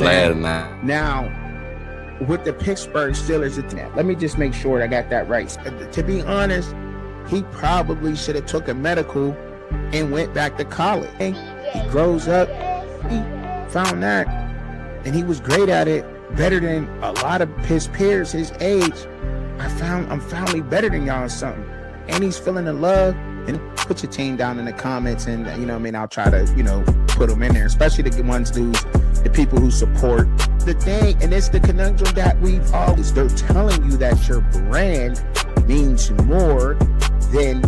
saying? night. Now, with the Pittsburgh Steelers, let me just make sure I got that right. To be honest, he probably should have took a medical and went back to college. He grows up, he found that, and he was great at it, better than a lot of his peers his age. I'm finally better than y'all or something. And he's feeling the love. And put your team down in the comments, and I'll try to put them in there, especially the ones the people who support the thing. And it's the conundrum that we've always, they're telling you that your brand means more than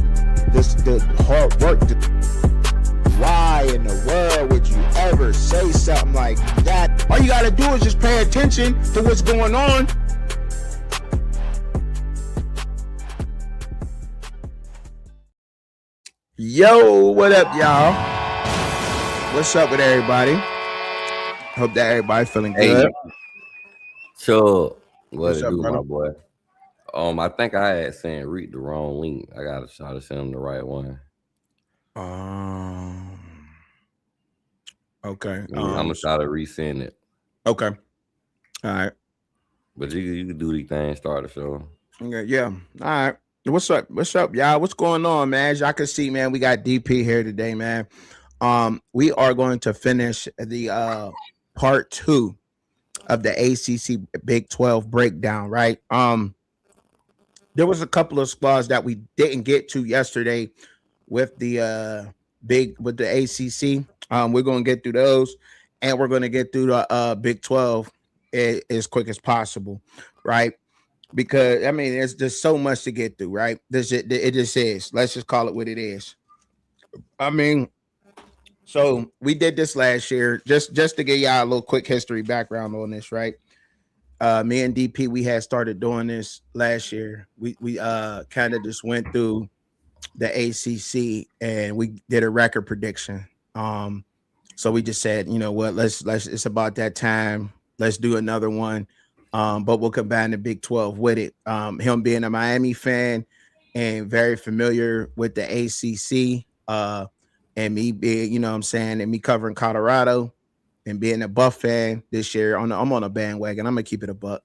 the hard work. Why in the world would you ever say something like that? All you gotta do is just pay attention to what's going on. Yo, what up, y'all? What's up with everybody? Hope that everybody feeling good. Sure. What it do, my boy? I think I had sent Reek the wrong link. I gotta try to send him the right one. Okay. I'm gonna try to resend it. Okay. All right. But you can do these things, start the show. Okay, yeah. All right. What's up? What's up, y'all? What's going on, man? As y'all can see, man, we got DP here today, man. We are going to finish the part 2 of the ACC Big 12 breakdown, right? There was a couple of squads that we didn't get to yesterday with the ACC. We're going to get through those, and we're going to get through the Big 12 as quick as possible, right? Because there's just so much to get through, right? It just is. Let's just call it what it is. So we did this last year, just to give y'all a little quick history background on this, right? Me and DP, we had started doing this last year. We kind of just went through the ACC and we did a record prediction. So we just said, you know what, let's it's about that time. Let's do another one. But we'll combine the Big 12 with it. Him being a Miami fan and very familiar with the ACC, and me being, and me covering Colorado and being a Buff fan this year. I'm on a bandwagon. I'm gonna keep it a buck.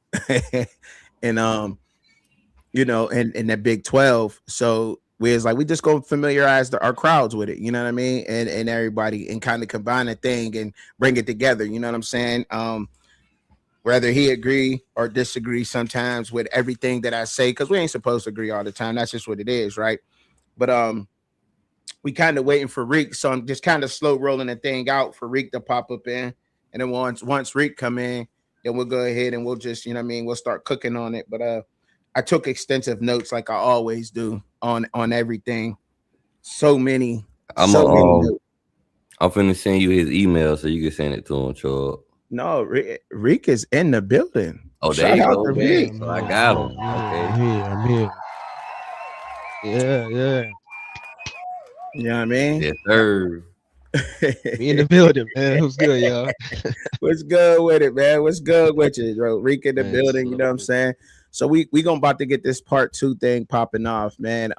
And and the Big 12. So we just go familiarize our crowds with it, you know what I mean, and everybody, and kind of combine a thing and bring it together. You know what I'm saying? Whether he agree or disagree sometimes with everything that I say, because we ain't supposed to agree all the time. That's just what it is, right? But we kind of waiting for Reek, so I'm just kind of slow rolling the thing out for Reek to pop up in, and then once Reek come in, then we'll go ahead and we'll just, we'll start cooking on it. But I took extensive notes like I always do on everything. So many. I'm finna send you his email so you can send it to him, Chuck. No, Reek is in the building. Oh, there you go, man. So I got him. Okay. I'm here. Yeah. You know what I mean? Yes, sir. Me in the building, man. What's good, y'all? What's good with it, man? What's good with you, bro? Reek in the building, you know what I'm saying? So we gonna about to get this part 2 thing popping off, man.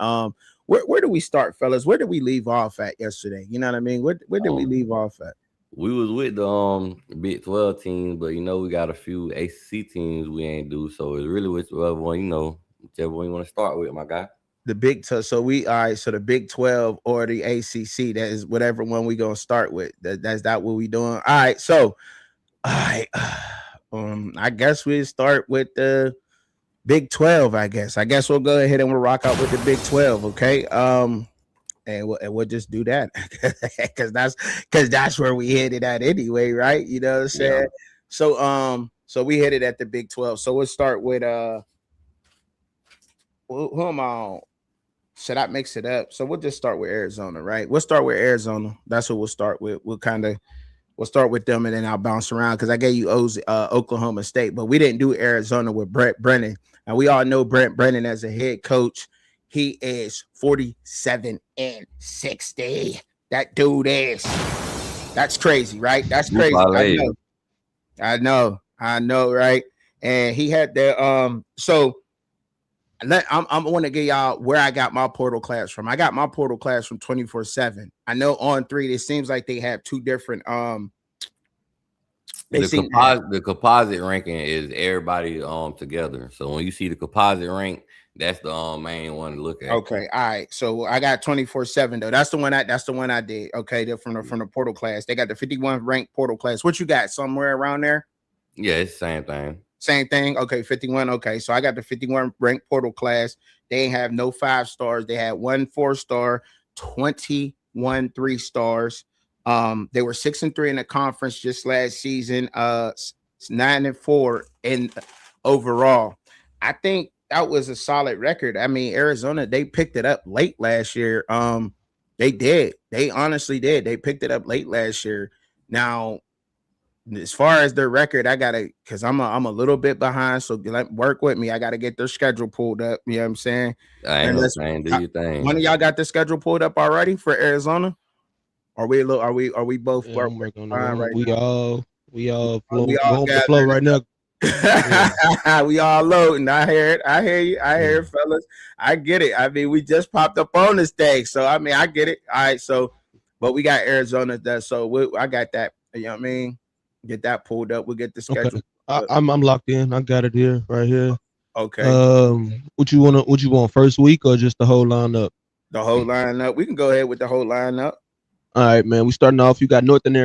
Where do we start, fellas? Where did we leave off at yesterday? You know what I mean? Where did we leave off at? We was with the Big 12 teams, but we got a few ACC teams we ain't do. So it's really whichever one, whichever one you want to start with, my guy. The Big 12. So the Big 12 or the ACC, that is whatever one we gonna start with. That's what we doing. All right. So, I guess we start with the Big 12. I guess we'll go ahead and we'll rock out with the Big 12. Okay. And we'll just do that because that's where we headed at anyway, right? You know what I'm saying? Yeah. So we headed at the Big 12. So we'll start with who am I on? Should I mix it up? So we'll just start with Arizona, right? We'll start with Arizona. That's what we'll start with. We'll start with them and then I'll bounce around because I gave you Oklahoma State, but we didn't do Arizona with Brent Brennan. And we all know Brent Brennan as a head coach. He is 47-60. That dude is. That's crazy, right? That's crazy. I know, right? And he had the so I'm going to give y'all where I got my portal class from. I got my portal class from 24/7. I know On3, it seems like they have two different They see that. The composite ranking is everybody together. So when you see the composite rank, that's the main one to look at. Okay, all right. So I got 24/7 though. That's the one I did. Okay, they're from the portal class. They got the 51 ranked portal class. What you got? Somewhere around there? Yeah, it's the same thing. Same thing. Okay, 51. Okay, so I got the 51 ranked portal class. They ain't have no 5 stars. They had 1 4-star, 21 3-stars. They were 6-3 in the conference just last season. 9-4 in overall. I think that was a solid record. I mean, Arizona, they picked it up late last year. They did. They honestly did. They picked it up late last year. Now, as far as their record, I gotta, because I'm a little bit behind, so work with me. I gotta get their schedule pulled up. You know what I'm saying? I ain't no saying, do your thing. One of y'all got the schedule pulled up already for Arizona? Are we both working on right we now? we all We all going with the flow right now. Yeah. We all loading. I hear it. I hear you. I hear it, fellas. I get it. I mean, we just popped up on this thing, so I mean, I get it. All right, so, but we got Arizona there, so I got that. You know what I mean? Get that pulled up. We'll get the schedule. Okay. I'm locked in. I got it here, right here. Okay. What you want first week or just the whole lineup? The whole lineup. We can go ahead with the whole lineup. All right, man. We starting off. You got Northern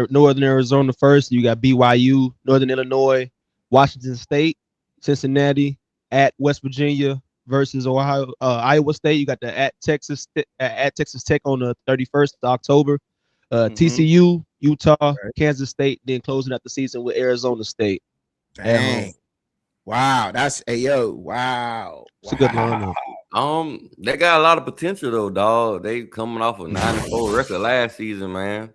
Arizona first. You got BYU, Northern Illinois, Washington State, Cincinnati, at West Virginia versus Ohio, Iowa State. You got the at Texas Tech on the 31st of October. TCU, Utah, Kansas State. Then closing out the season with Arizona State. Dang. Wow, that's wow. It's a good lineup. They got a lot of potential though, dog. They coming off a 9-4 record last season, man.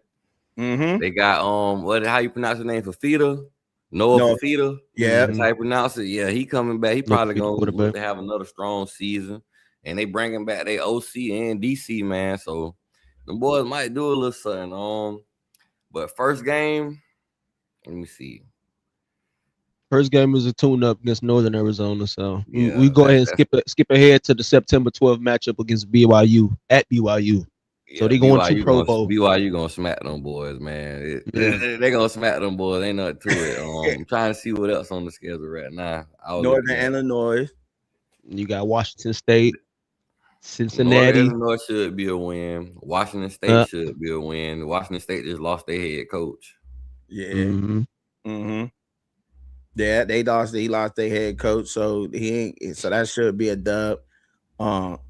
They got how you pronounce the name? Fafita? Noah Fafita. Yeah, that's how you pronounce it. Yeah, he coming back. He probably gonna look to have another strong season. And they bringing back their OC and DC, man. So the boys might do a little something. But first game, let me see. First game is a tune-up against Northern Arizona, so we go ahead and skip ahead to the September 12th matchup against BYU at BYU. Yeah, so they going to Pro Bowl. BYU gonna smack them boys, man. They gonna smack them boys. Ain't nothing to it. I'm trying to see what else on the schedule right now. Northern Illinois. You got Washington State, Cincinnati. Northern Illinois should be a win. Washington State should be a win. Washington State just lost their head coach. Yeah. Yeah, he lost their head coach, so so that should be a dub.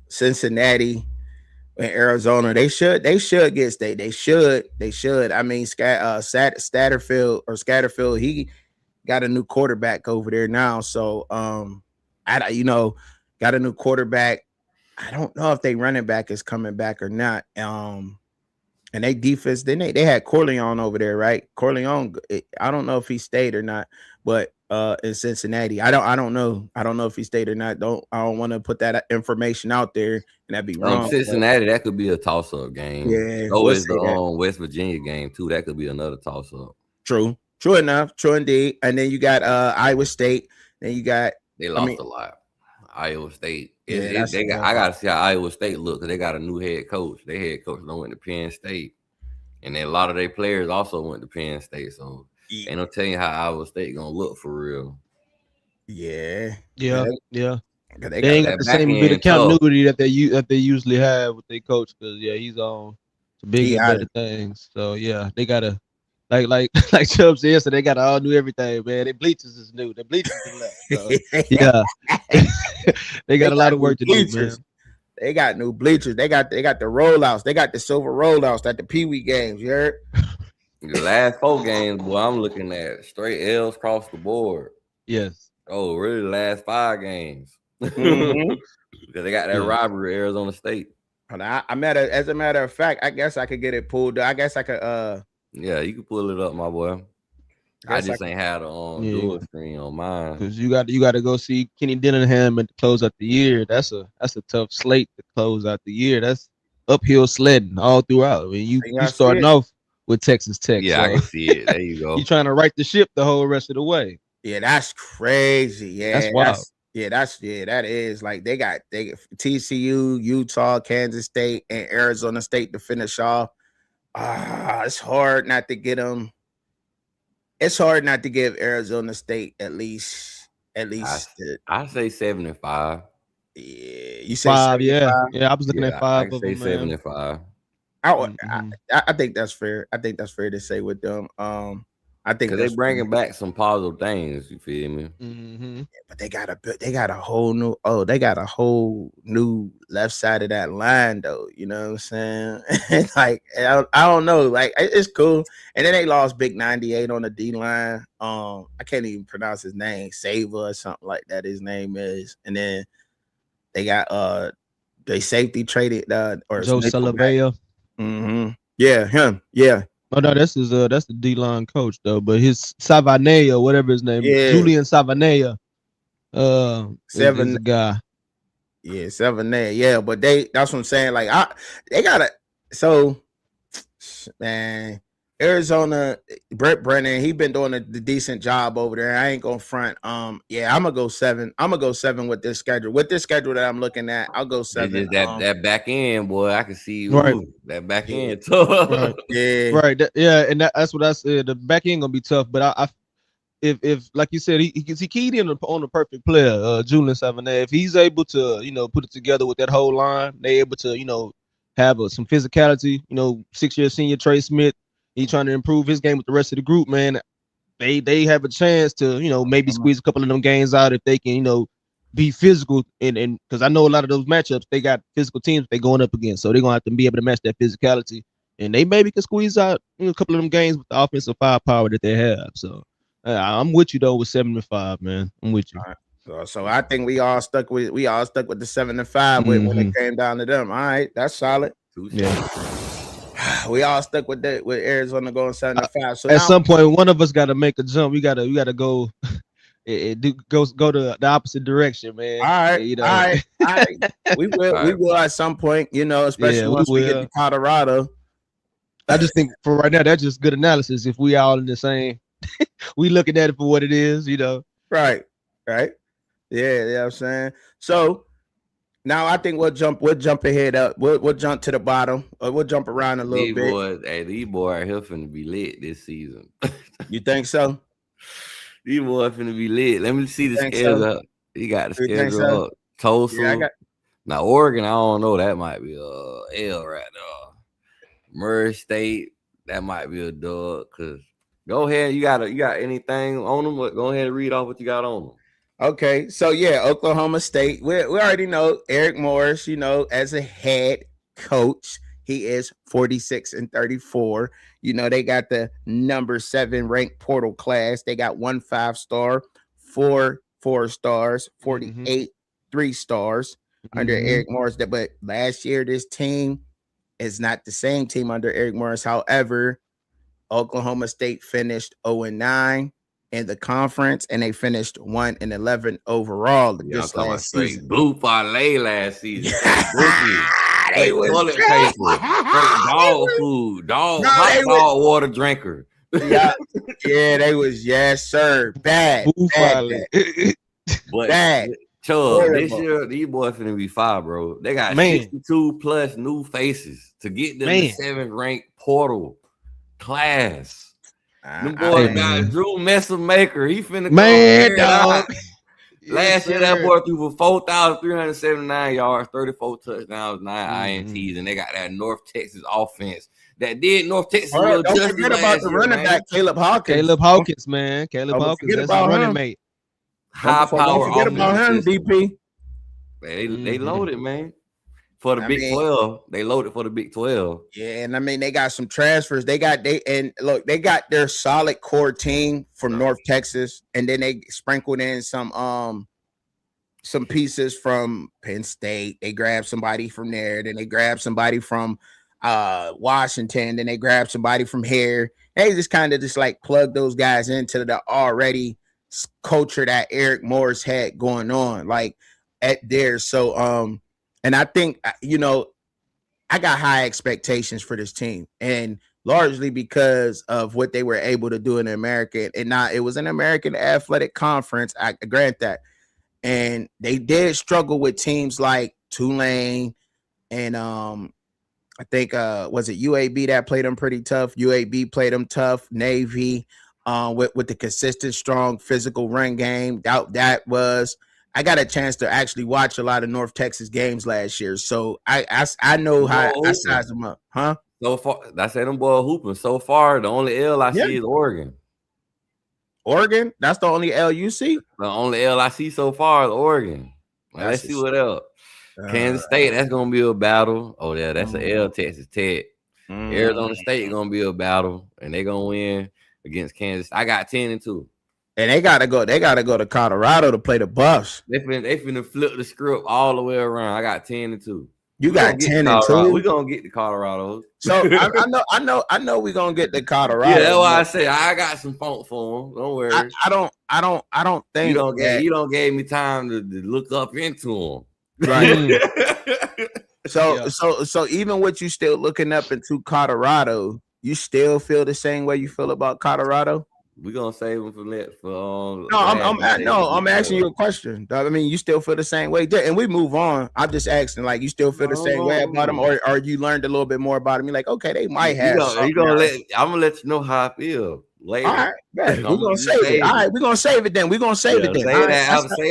Cincinnati and Arizona, they should get state. They should. I mean, Scatterfield, he got a new quarterback over there now. So got a new quarterback. I don't know if they running back is coming back or not. And they defense, then they had Corleone over there, right? Corleone, I don't know if he stayed or not, but in Cincinnati, I don't know if he stayed or not. I don't want to put that information out there, and that'd be wrong. Cincinnati, that could be a toss-up game. Yeah, so is the West Virginia game too. That could be another toss-up. True enough, true indeed. And then you got Iowa State. Then you got they lost a lot. Iowa State. Yeah, I gotta see how Iowa State look because they got a new head coach. Their head coach went to Penn State, and then a lot of their players also went to Penn State. So ain't no telling you how Iowa State gonna look for real. Yeah. They ain't got the same bit of continuity that they usually have with their coach because he's on to bigger and better things. So they gotta like Chubb said, so they gotta all do everything, man. Their bleachers is new. The bleachers is left. So, they got a lot of work to do, man. They got new bleachers. They got the rollouts. They got the silver rollouts at the Pee Wee games. You heard? The last 4 games, boy, I'm looking at straight L's across the board. Yes. Oh, really? The last 5 games. Because they got that rivalry, Arizona State. As a matter of fact, I guess I could get it pulled. I guess I could. Yeah, you can pull it up, my boy. I just ain't had a dual screen on mine. Because you got to go see Kenny Dillingham at the close out the year. That's a tough slate to close out the year. That's uphill sledding all throughout. I mean, you starting off with Texas Tech. Yeah, so I can see it. There you go. You trying to right the ship the whole rest of the way. Yeah, that's crazy. Yeah, that's wild. That is like they got TCU, Utah, Kansas State, and Arizona State to finish off. It's hard not to get them. it's hard not to give Arizona State at least. I say 75. Yeah, you say 5, yeah. 75. Yeah, I was looking at Yeah, I 5 can of say them, man. 75. Mhm. I think that's fair. I think that's fair to say with them. I think Because they that's bringing back some positive things. You feel me? Mhm. but they got a whole new left side of that line though. You know what I'm saying? Like I don't know. Like it's cool. And then they lost Big 98 on the D line. I can't even pronounce his name, Saver or something like that. His name is. And then they got they safety traded or Joe Salavea. Mm-hmm. Yeah, him. Yeah, Oh no, that's the D line coach though. But his Savanea, whatever his name, yeah. Julian Savanea, is Seven. the guy. Yeah, 7 Yeah, but that's what I'm saying. Like they gotta. So man, Arizona, Brett Brennan, he been doing the decent job over there. I ain't gonna front. Yeah, I'm gonna go 7. I'm gonna go 7 with this schedule. With this schedule that I'm looking at, I'll go 7. That back end, boy, I can see Right. that back Yeah. end tough. Right. Yeah, Right. And that's what I said. The back end gonna be tough, but I if like you said, he keyed in on the perfect player, Julian Savanea. If he's able to, put it together with that whole line, they able to, have some physicality. 6-year senior Trey Smith, he trying to improve his game with the rest of the group, man. They have a chance to, maybe squeeze a couple of them games out if they can, be physical and because I know a lot of those matchups they got physical teams they going up against, so they're gonna have to be able to match that physicality, and they maybe can squeeze out a couple of them games with the offensive firepower that they have. So I'm with you though with 7-5, man. I'm with you. So I think we all stuck with the 7-5 when it came down to them. All right, that's solid. Yeah. We all stuck with that with Arizona going 7-5. So at some point, one of us got to make a jump. We gotta go. Go to the opposite direction, man. All right, all right. We will at some point, especially once we get to Colorado. I just think for right now, that's just good analysis. If we all in the same, we looking at it for what it is, Right. Yeah, I'm saying. So now I think we'll jump ahead up. We'll jump to the bottom. We'll jump around a little bit. These boys are here finna be lit this season. You think so? These boys finna be lit. Let me see the schedule up. You got the schedule up. Tulsa. Yeah, now Oregon, I don't know. That might be a L right there. Murray State, that might be a dub. Cause go ahead, you got anything on them? Go ahead and read off what you got on them. Okay, so yeah, Oklahoma State. We already know Eric Morris. As a head coach, he is 46-34. They got the number 7 ranked portal class. They got 1 5-star, 4 4-stars, 48 3-stars under Eric Morris. But last year, this team is not the same team under Eric Morris. However, Oklahoma State finished 0-9 in the conference, and they finished 1-11 overall this last season. Blue parlay last season. They was toilet paper, dog food, hot dog water drinker. Yeah, they was sir. Bad. But bad. Chubb, this year these boys finna be fire, bro. They got 62 plus new faces to get them the 7th ranked portal class. Them boys got Drew Messermaker. He finna go dog. Last year that boy threw for 4,379 yards, 34 touchdowns, 9 INTs, and they got that North Texas offense that did North Texas. Don't forget about the running back, Caleb Hawkins, man. Caleb Hawkins, that's a running mate. High power. Don't forget about him, DP. They loaded, man. For the Big 12, they loaded for the Big 12. Yeah, and they got some transfers. They got their solid core team from North Texas, and then they sprinkled in some pieces from Penn State. They grabbed somebody from there, then they grabbed somebody from Washington, then they grabbed somebody from here. They just kind of like plug those guys into the already culture that Eric Morris had going on, like at there. So and I think, I got high expectations for this team, and largely because of what they were able to do in America. And now it was an American Athletic Conference, I grant that. And they did struggle with teams like Tulane and I think was it UAB that played them pretty tough. UAB played them tough. Navy. with the consistent, strong, physical run game. That was. I got a chance to actually watch a lot of North Texas games last year, so I know how I size them up, huh? So far, I said them boy hooping. So far, the only L I Yeah. see is Oregon. Oregon, that's the only L you see. The only L I see so far is Oregon. Let's see what else. Kansas State, that's gonna be a battle. Oh yeah, that's an L. Texas Tech. Arizona State gonna be a battle, and they gonna win against Kansas. I got 10-2. And they gotta go to Colorado to play the Buffs. They finna flip the script all the way around. I got 10-2. You got 10-2. We're gonna get to Colorado. So I know we're gonna get to Colorado. Yeah, that's why I say I got some funk for them. Don't worry. I don't think you don't gave me time to look up into them. Right. So even with you still looking up into Colorado, you still feel the same way you feel about Colorado? We're gonna save them for I'm asking you a question. I mean, you still feel the same way, and we move on. I'm just asking, like, you still feel the same way about them, or you learned a little bit more about them? You're like, okay, they might have. I'm gonna let you know how I feel later. All right, we're gonna save it. All right, we're gonna save it then. We're gonna save it then. Say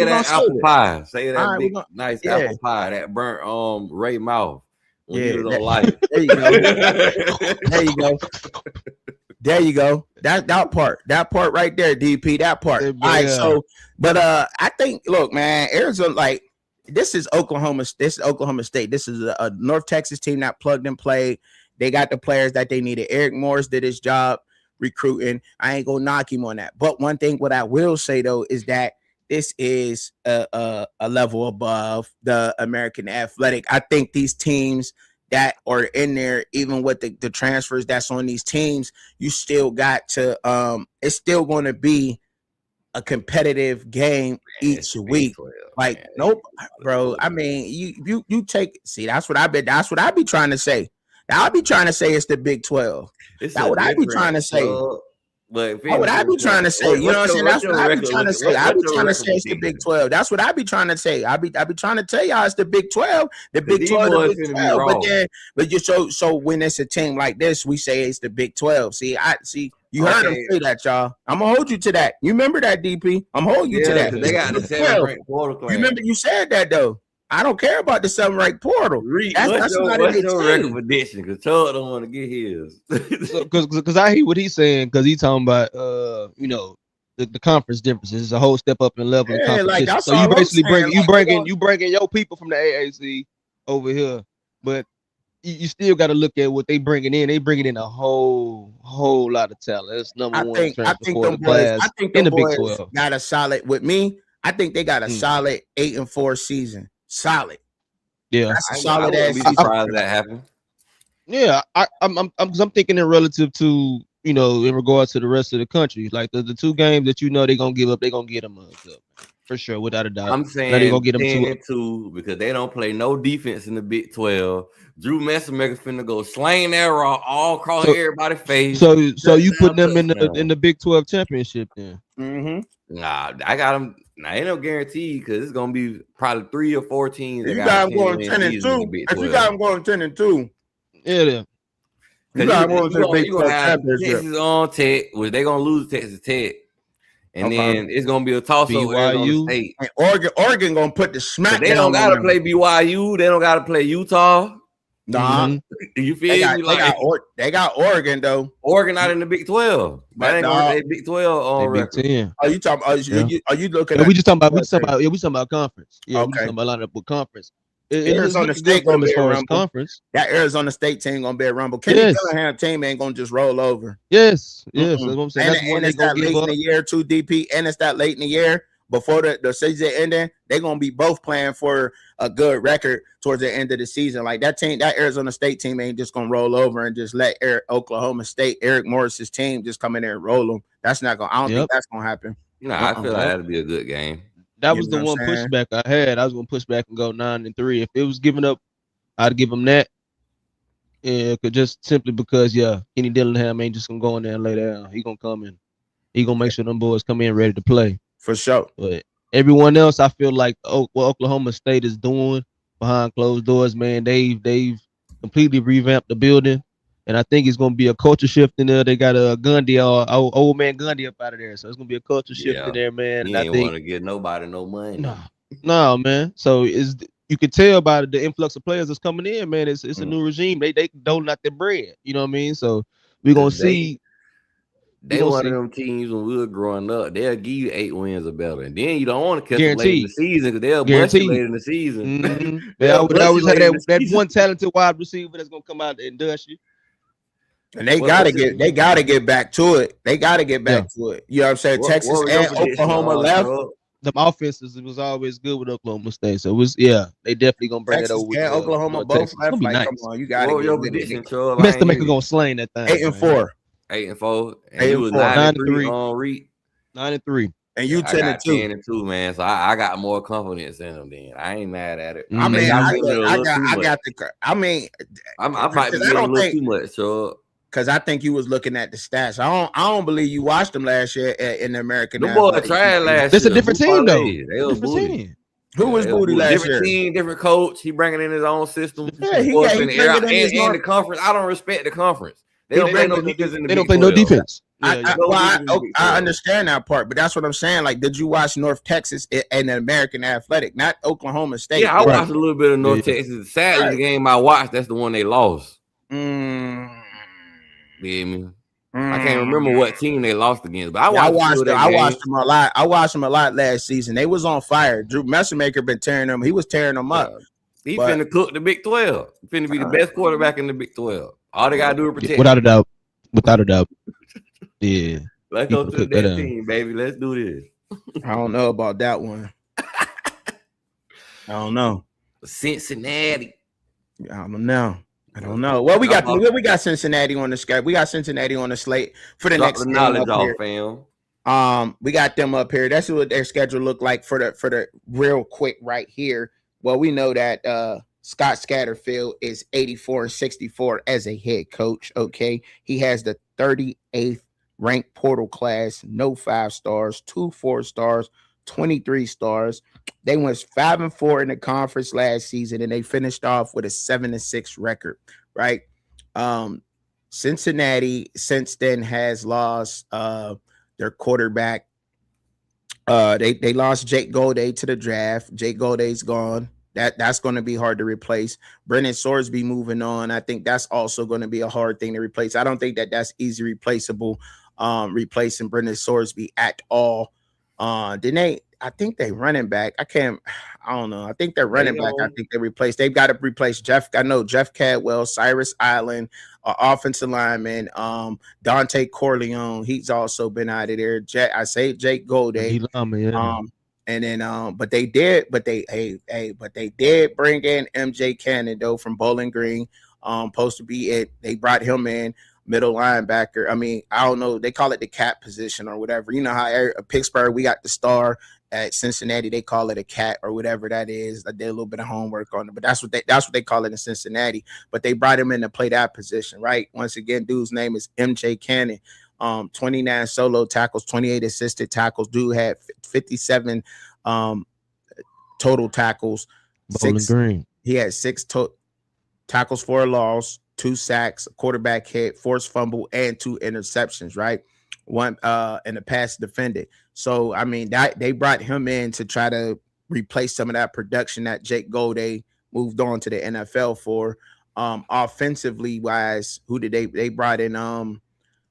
that apple pie. Say that big nice apple pie. That burnt Ray mouth. Yeah, you don't like. There you go. There you go. There you go. That part right there, DP. That part. All right. So, but I think, look, man, Arizona, like, this is Oklahoma. This is Oklahoma State. This is a North Texas team that plugged and played. They got the players that they needed. Eric Morris did his job recruiting. I ain't gonna knock him on that. But one thing, what I will say though, is that this is a level above the American Athletic. I think these teams that are in there, even with the transfers that's on these teams, you still got to it's still going to be a competitive game each week. Like, nope, bro. I mean, you take, see, that's what I be trying to say. I'll be trying to say it's the Big 12. That's what I be trying to say. But what I be trying to say, you know what I'm saying? That's what I be trying to say. I be trying to say it's the Big 12. That's what I be trying to say. I be trying to tell y'all it's the Big 12. The Big 12, the Big 12. But you so when it's a team like this, we say it's the Big 12. See, you heard him say that, y'all. I'm gonna hold you to that. You remember that, DP? I'm holding you to that. They got the 7th-ranked portal class. You remember you said that though. I don't care about the 7th-ranked portal. What's your recommendation? Because Todd don't want to get his. Because I hear what he's saying. Because he's talking about the conference differences. It's a whole step up in level. Yeah, like that's so you basically bringing your people from the AAC over here, but you still got to look at what they bringing in. They bringing in a whole lot of talent. That's number one. I think the Big 12 got a solid with me. I think they got a solid 8-4 season. Solid. Yeah, that's a solid ass season. Surprised that happened. Yeah, I'm thinking in relative to, in regards to the rest of the country, like the two games that they're gonna give up, they're gonna get them up for sure, without a doubt. I'm saying they're gonna get them 10-2 because they don't play no defense in the Big 12. Drew Messermaker finna go slaying that rock all across everybody's face. So you put them in the Big 12 championship then? Mm-hmm. Nah, I got them. Now ain't no guarantee because it's gonna be probably 3 or 4 teams. You got them going 10-2. If you got them going 10-2, yeah. You got them going to the Big 12 championship. Texas on Tech, which they gonna lose Texas Tech, and then it's gonna be a toss up. BYU State. And Oregon gonna put the smack. They don't gotta play BYU. They don't gotta play Utah. Nah, you feel me? They got Oregon though. Oregon not in the Big 12. That ain't gonna Big 12 on Big 10. Are you talking? Are you looking? We just talking about. We talking about conference. Yeah, okay. We talking about line up with conference. Arizona State gonna be a rumble. Conference. That Arizona State team gonna be a rumble. Kenny Dillingham team ain't gonna just roll over. Yes. That's what I'm saying. And it's that late in the year too, DP. And it's that late in the year before the season ending. They're gonna be both playing for a good record towards the end of the season. Like that team, that Arizona State team ain't just gonna roll over and just let Oklahoma State, Eric Morris's team, just come in there and roll them. That's not gonna. I don't think that's gonna happen. I feel like that'd be a good game. That was the one pushback I had. I was gonna push back and go 9-3. If it was giving up, I'd give them that. Yeah, just simply because Kenny Dillingham ain't just gonna go in there and lay down. He gonna come in. He gonna make sure them boys come in ready to play for sure. But everyone else, I feel like what Oklahoma State is doing behind closed doors, man. They've completely revamped the building. And I think it's gonna be a culture shift in there. They got a Gundy, old man Gundy up out of there, so it's gonna be a culture shift in there, man. He And I ain't think want to get nobody no money. no, man. So you can tell by the influx of players that's coming in, man. It's a new regime. They doling out their bread. You know what I mean? So we're gonna see. They one of them teams when we were growing up, they'll give you 8 wins or better. And then you don't want to catch them late in the season because they'll bust you late in the season. Mm-hmm. They always have that one talented wide receiver that's gonna come out and dust you. And they gotta get back to it. They gotta get back to it. You know what I'm saying? Texas and Oklahoma left. The offenses, it was always good with Oklahoma State. So it was, they definitely gonna bring Texas it over with Oklahoma both left. Like, nice. Come on, you gotta get your prediction, Charles. Mr. Maker gonna slang that thing. 8-4. 8-4. And you was 9-3 on Reed. 9-3. And you 10-2. 10-2, man. So I got more confidence in them. Then I ain't mad at it. I mean, I might be getting a little too much, so. Because I think you was looking at the stats. I don't believe you watched them last year in the American. The boy tried last year. It's a different team, though. They was booty. Who was booty last year? Different team, different coach. He bringing in his own system. Yeah, he in the conference. I don't respect the conference. They don't play no defense in the They don't play no defense. I understand that part, but that's what I'm saying. Like, did you watch North Texas and the American Athletic, not Oklahoma State? Yeah, I watched a little bit of North Texas. Sadly, the game I watched, that's the one they lost. You know what I mean? I can't remember what team they lost against, but I watched them a lot. I watched them a lot last season. They was on fire. Drew Messemaker been tearing them. He was tearing them up. He finna cook the Big 12. He finna be the best quarterback in the Big 12. All they gotta do is protect. Without a doubt. Yeah. Let's go to that team, baby. Let's do this. I don't know about that one. I don't know. Cincinnati. I don't know. Well, we got Cincinnati on the schedule. We got Cincinnati on the slate for the next game knowledge off, fam. We got them up here. That's what their schedule look like for the real quick right here. Well, we know that Scott Scatterfield is 84-64 as a head coach. Okay, he has the 38th ranked portal class, no 5 stars, 2 4 stars, 23 stars. They went 5-4 in the conference last season, and they finished off with a 7-6 record. Right? Cincinnati since then has lost their quarterback. They lost Jake Golday to the draft. Jake Golday's gone. That's going to be hard to replace. Brennan Sorsby moving on. I think that's also going to be a hard thing to replace. I don't think that's easy replaceable. Replacing Brennan Sorsby at all. I think they running back. I don't know. I think they're running back. I think they've got to replace Jeff. I know Jeff Cadwell, Cyrus Island, offensive lineman, Dante Corleone. He's also been out of there. I say Jake Golday. And then but they did bring in MJ Cannon though from Bowling Green. Supposed to be it. They brought him in. Middle linebacker. I mean, I don't know. They call it the cat position or whatever. You know how Pittsburgh, we got the star. At Cincinnati, they call it a cat or whatever that is. I did a little bit of homework on it, but that's what they call it in Cincinnati. But they brought him in to play that position, right? Once again, dude's name is MJ Cannon. 29 solo tackles, 28 assisted tackles. Dude had 57 total tackles. He had 6 tackles for a loss, 2 sacks, a quarterback hit, forced fumble, and 2 interceptions, right? One and the pass defended. So I mean they brought him in to try to replace some of that production that Jake Golday moved on to the NFL for. Offensively wise, who did they brought in?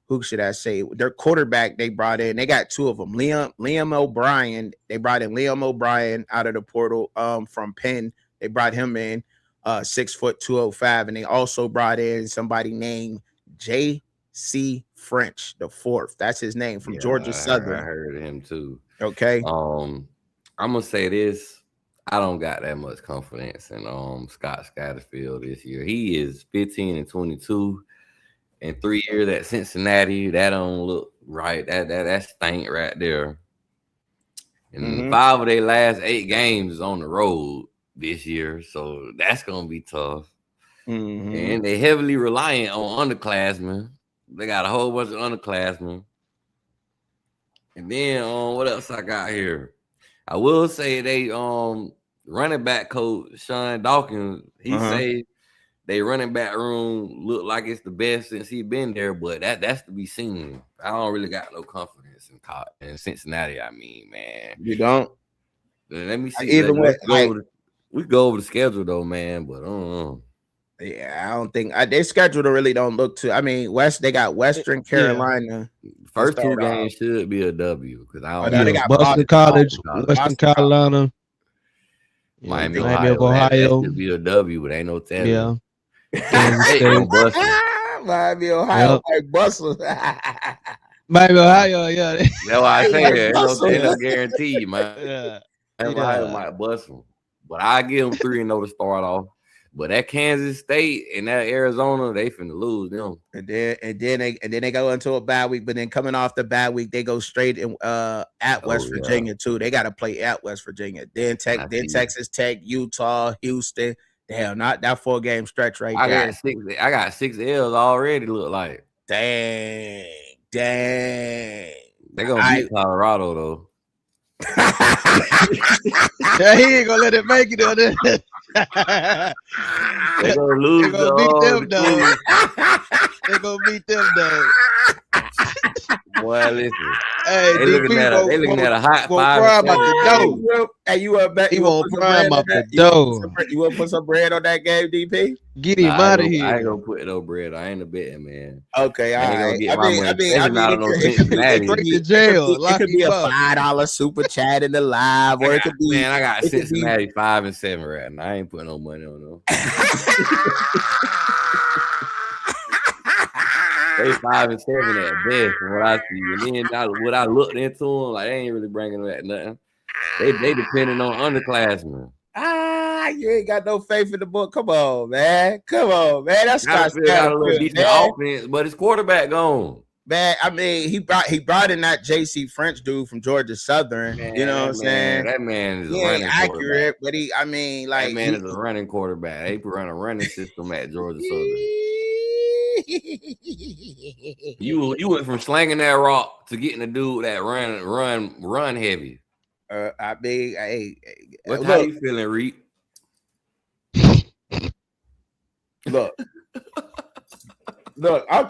Who should I say? Their quarterback they brought in. They got 2 of them. Liam O'Brien. They brought in Liam O'Brien out of the portal from Penn. They brought him in 6 foot 205, and they also brought in somebody named J.C. French the 4th. That's his name from Georgia Southern. I heard of him too. Okay. I'm gonna say this. I don't got that much confidence in Scott Scatterfield this year. He is 15-22 in 3 years at Cincinnati. That don't look right. That stink right there. And 5 of their last 8 games is on the road this year, so that's gonna be tough. And they heavily reliant on underclassmen. They got a whole bunch of underclassmen. And then what else I got here? I will say they running back coach Sean Dawkins, he say they running back room look like it's the best since he been there, but that's to be seen. I don't really got no confidence in Cincinnati. I mean, man, You don't. Let me see. Even with we go over the schedule though, man. But yeah, I don't think their schedule really don't look too. I mean, they got Western Carolina. First 2 games should be a W because I don't. They got Boston College, Western Carolina, Miami, Ohio. That should be a W, but ain't no tell. Yeah. Miami, Ohio, like bustle. Miami, Ohio, yeah. That's why I say that. Ain't no guarantee, man. Yeah. Ohio might bust them, but I give them 3-0 to start off. But that Kansas State and that Arizona, they finna lose them. And then they go into a bye week. But then coming off the bye week, they go straight at West Virginia too. They got to play at West Virginia. Then Texas Tech, Utah, Houston. Damn, not that 4-game stretch right there. I got 6 L's already. Look like dang. They gonna beat Colorado though. Yeah, he ain't gonna let it make it on there. They gonna lose. They gonna beat them, though. They gonna beat them, though. Boy, listen. Hey, they looking at a hot 5. Hey, you want bet? He won't prime up the dough. You want to put some bread on that game, DP? Get him out of here. I ain't gonna put no bread. I ain't a betting man. Okay, all right. It could be a $5 super chat in the live, or it could be. Man, I got Cincinnati 5-7 right now. I ain't putting no money on them. They 5-7 at best from what I see. And then what I looked into them, like they ain't really bringing back nothing. They depending on underclassmen. You ain't got no faith in the book. Come on, man. That's got a little decent offense, but his quarterback gone. Man, I mean, he brought in that JC French dude from Georgia Southern. Man, you know what I'm saying? That man is accurate, but that man is a running quarterback. They run a running system at Georgia Southern. You went from slanging that rock to getting a dude that run heavy. I mean, how you feeling, Reed? Look, I'm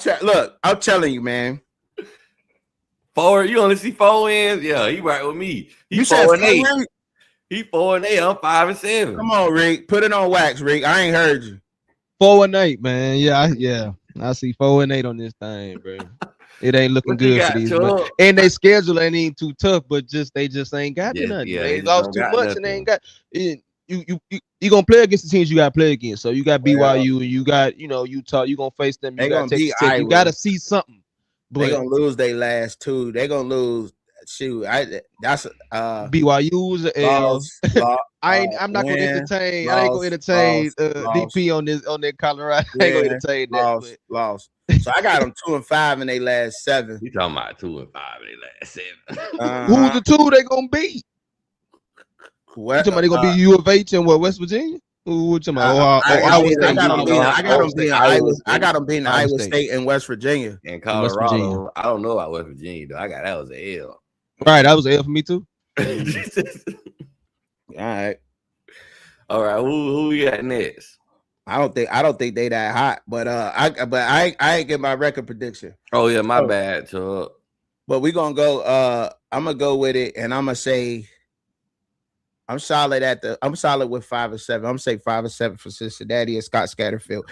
telling you, man. You only see 4 wins. Yeah, he right with me. You said 4-8. He 4-8. I'm 5-7. Come on, Rick. Put it on wax, Rick. I ain't heard you. 4-8, man. Yeah. I see 4-8 on this thing, bro. It ain't looking good for these. And they schedule ain't even too tough, but they just ain't got nothing. Yeah, they lost too much and they ain't got. You gonna play against the teams you got to play against. So you got BYU and you got Utah. You gonna face them. You got Texas Tech. You got to see something. But they gonna lose their last 2. They gonna lose. Shoot, that's BYU's an L. I'm not gonna entertain. I ain't gonna entertain DP on that Colorado. I ain't gonna entertain that. Lost. So I got them 2-5 in their last 7. You talking about 2-5 in their last 7? Who's the 2 they gonna beat? You talking about they gonna be U of H and West Virginia? Who talking about? I got them beating Iowa State and West Virginia and Colorado. I don't know about West Virginia though. That was an L. Right, that was an L for me too. All right. Who we got next? I don't think they that hot, but I ain't get my record prediction. Oh yeah, my bad, Chuck. But we gonna go. I'm gonna go with it, and I'm gonna say I'm solid with 5-7. I'm gonna say 5-7 for Cincinnati and Scott Scatterfield.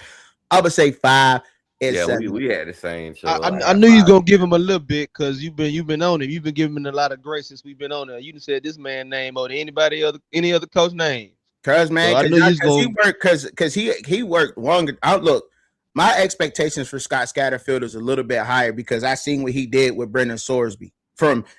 I'm gonna say 5 and 7. We had the same show. I knew you was gonna give him a little bit because you've been on him. You've been giving him a lot of grace since we've been on there. You done said this man name more than any other coach name. Cause man, because he worked longer. Look, my expectations for Scott Scatterfield is a little bit higher because I seen what he did with Brendan Sorsby.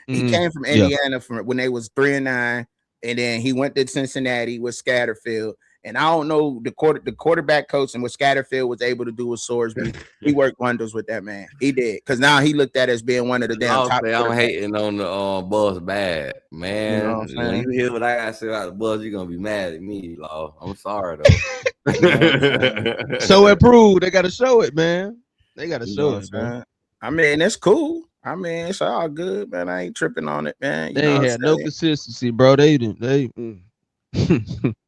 He came from Indiana from when they was 3-9, and then he went to Cincinnati with Scatterfield. And I don't know the quarterback coach and what Scatterfield was able to do with Sorsby. He worked wonders with that man. He did, because now he looked at as being one of the damn top. I'm hating on the Buzz bad, man. You know when you hear what I gotta say about the Buzz, you're gonna be mad at me, Law. I'm sorry though. So improved. They gotta show it, man. They gotta show it, man. I mean, it's cool. I mean, it's all good, man. I ain't tripping on it, man. They ain't had no consistency, bro. They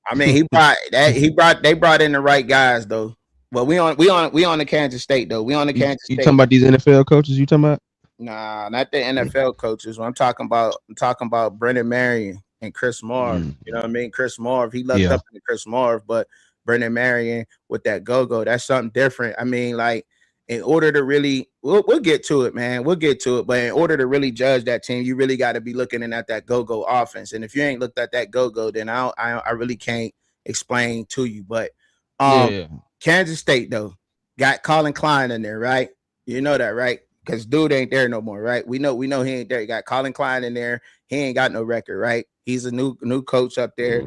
I mean, they brought in the right guys though. Well, we on the Kansas State though. We on the Kansas State. You talking about these NFL coaches? You talking about? Nah, not the NFL coaches. What I'm talking about Brendan Marion and Chris Marv. You know what I mean? Chris Marv, he looked up into Chris Marv, but Brendan Marion with that go-go, that's something different. I mean, like, in order to really, we'll get to it, man. We'll get to it. But in order to really judge that team, you really got to be looking at that go-go offense. And if you ain't looked at that go-go, then I really can't explain to you. But Kansas State, though, got Colin Klein in there, right? You know that, right? Because dude ain't there no more, right? We know he ain't there. You got Colin Klein in there. He ain't got no record, right? He's a new coach up there.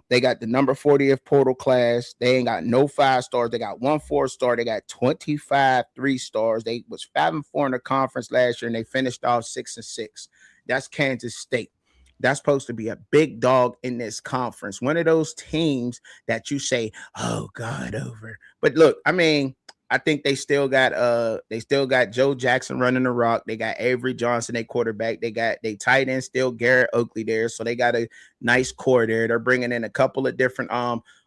They got the number 40th portal class. They ain't got no 5 stars. They got 1 4-star. They got 25 3-stars. They was 5-4 in the conference last year, and they finished off 6-6. That's Kansas State. That's supposed to be a big dog in this conference. One of those teams that you say, "Oh God, over." But look, I mean, I think they still got Joe Jackson running the rock. They got Avery Johnson, their quarterback. They got they tight end still Garrett Oakley there. So they got a nice core there. They're bringing in a couple of different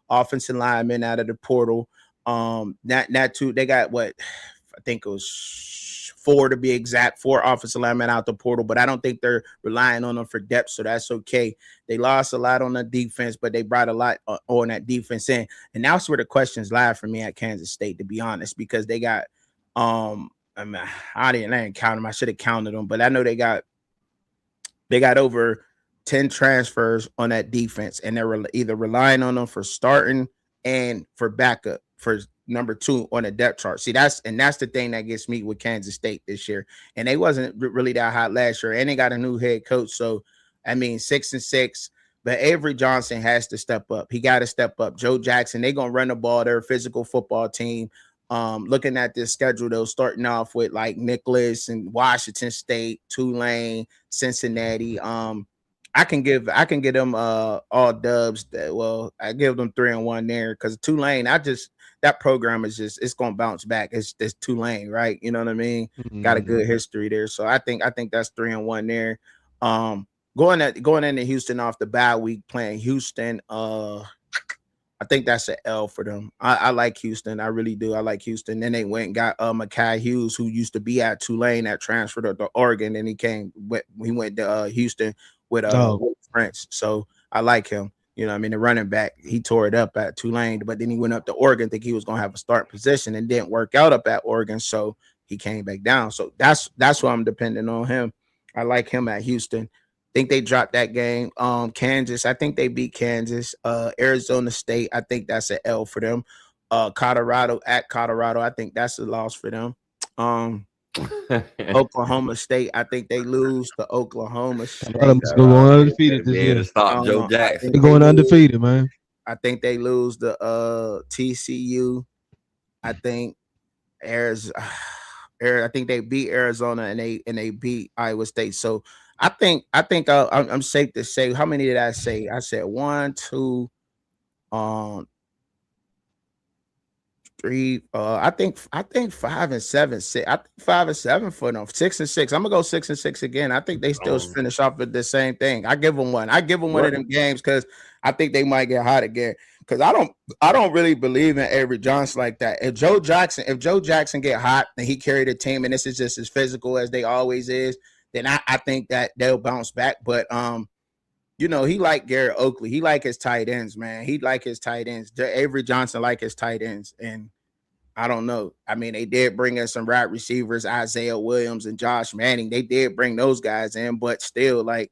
offensive linemen out of the portal. Not two. They got what I think it was 4 to be exact, 4 offensive linemen out the portal, but I don't think they're relying on them for depth, so that's okay. They lost a lot on the defense, but they brought a lot on that defense in, and that's where the questions lie for me at Kansas State, to be honest, because they got I didn't count them. I should have counted them, but I know they got over 10 transfers on that defense, and they're either relying on them for starting and for backup for number 2 on the depth chart. See, that's the thing that gets me with Kansas State this year. And they wasn't really that hot last year. And they got a new head coach. So, I mean, 6-6. But Avery Johnson has to step up. He got to step up. Joe Jackson, they're going to run the ball. They're a physical football team. Looking at this schedule, they're starting off with like Nicholas and Washington State, Tulane, Cincinnati. I can give them all dubs. I give them 3-1 there because Tulane, that program is it's gonna bounce back. It's Tulane, right? You know what I mean? Got a good history there. So I think that's 3-1 there. Going into Houston off the bye week, playing Houston. I think that's an L for them. I like Houston. I really do. I like Houston. Then they went and got Mekhi Hughes, who used to be at Tulane, that transferred to Oregon, and he went to Houston with French. So I like him. You know what I mean? The running back, he tore it up at Tulane, but then he went up to Oregon, think he was going to have a start position, and didn't work out up at Oregon, so he came back down. So that's why I'm depending on him. I like him at Houston. Think they dropped that game. Kansas, I think they beat Kansas. Arizona State, I think that's an L for them. Colorado, I think that's a loss for them. Oklahoma State, I think they lose to Oklahoma State. Going undefeated this year. Stop Joe Jackson. They're going undefeated, man. I think they lose to TCU. I think I think they beat Arizona and they beat Iowa State. So I think I'm safe to say. How many did I say? I said 1, 2, 3. I think 5 and 7. 6. I think 5 and 7 for them. 6 and 6. I'm gonna go 6 and 6 again. I think they still finish off with the same thing. I give them one. I give them one of them games because I think they might get hot again. Because I don't really believe in Avery Johnson like that. If Joe Jackson get hot and he carry the team and this is just as physical as they always is, then I think that they'll bounce back. But he like Garrett Oakley. He like his tight ends, man. He like his tight ends. Avery Johnson like his tight ends. And I don't know. I mean, they did bring in some wide receivers, Isaiah Williams and Josh Manning. They did bring those guys in, but still, like,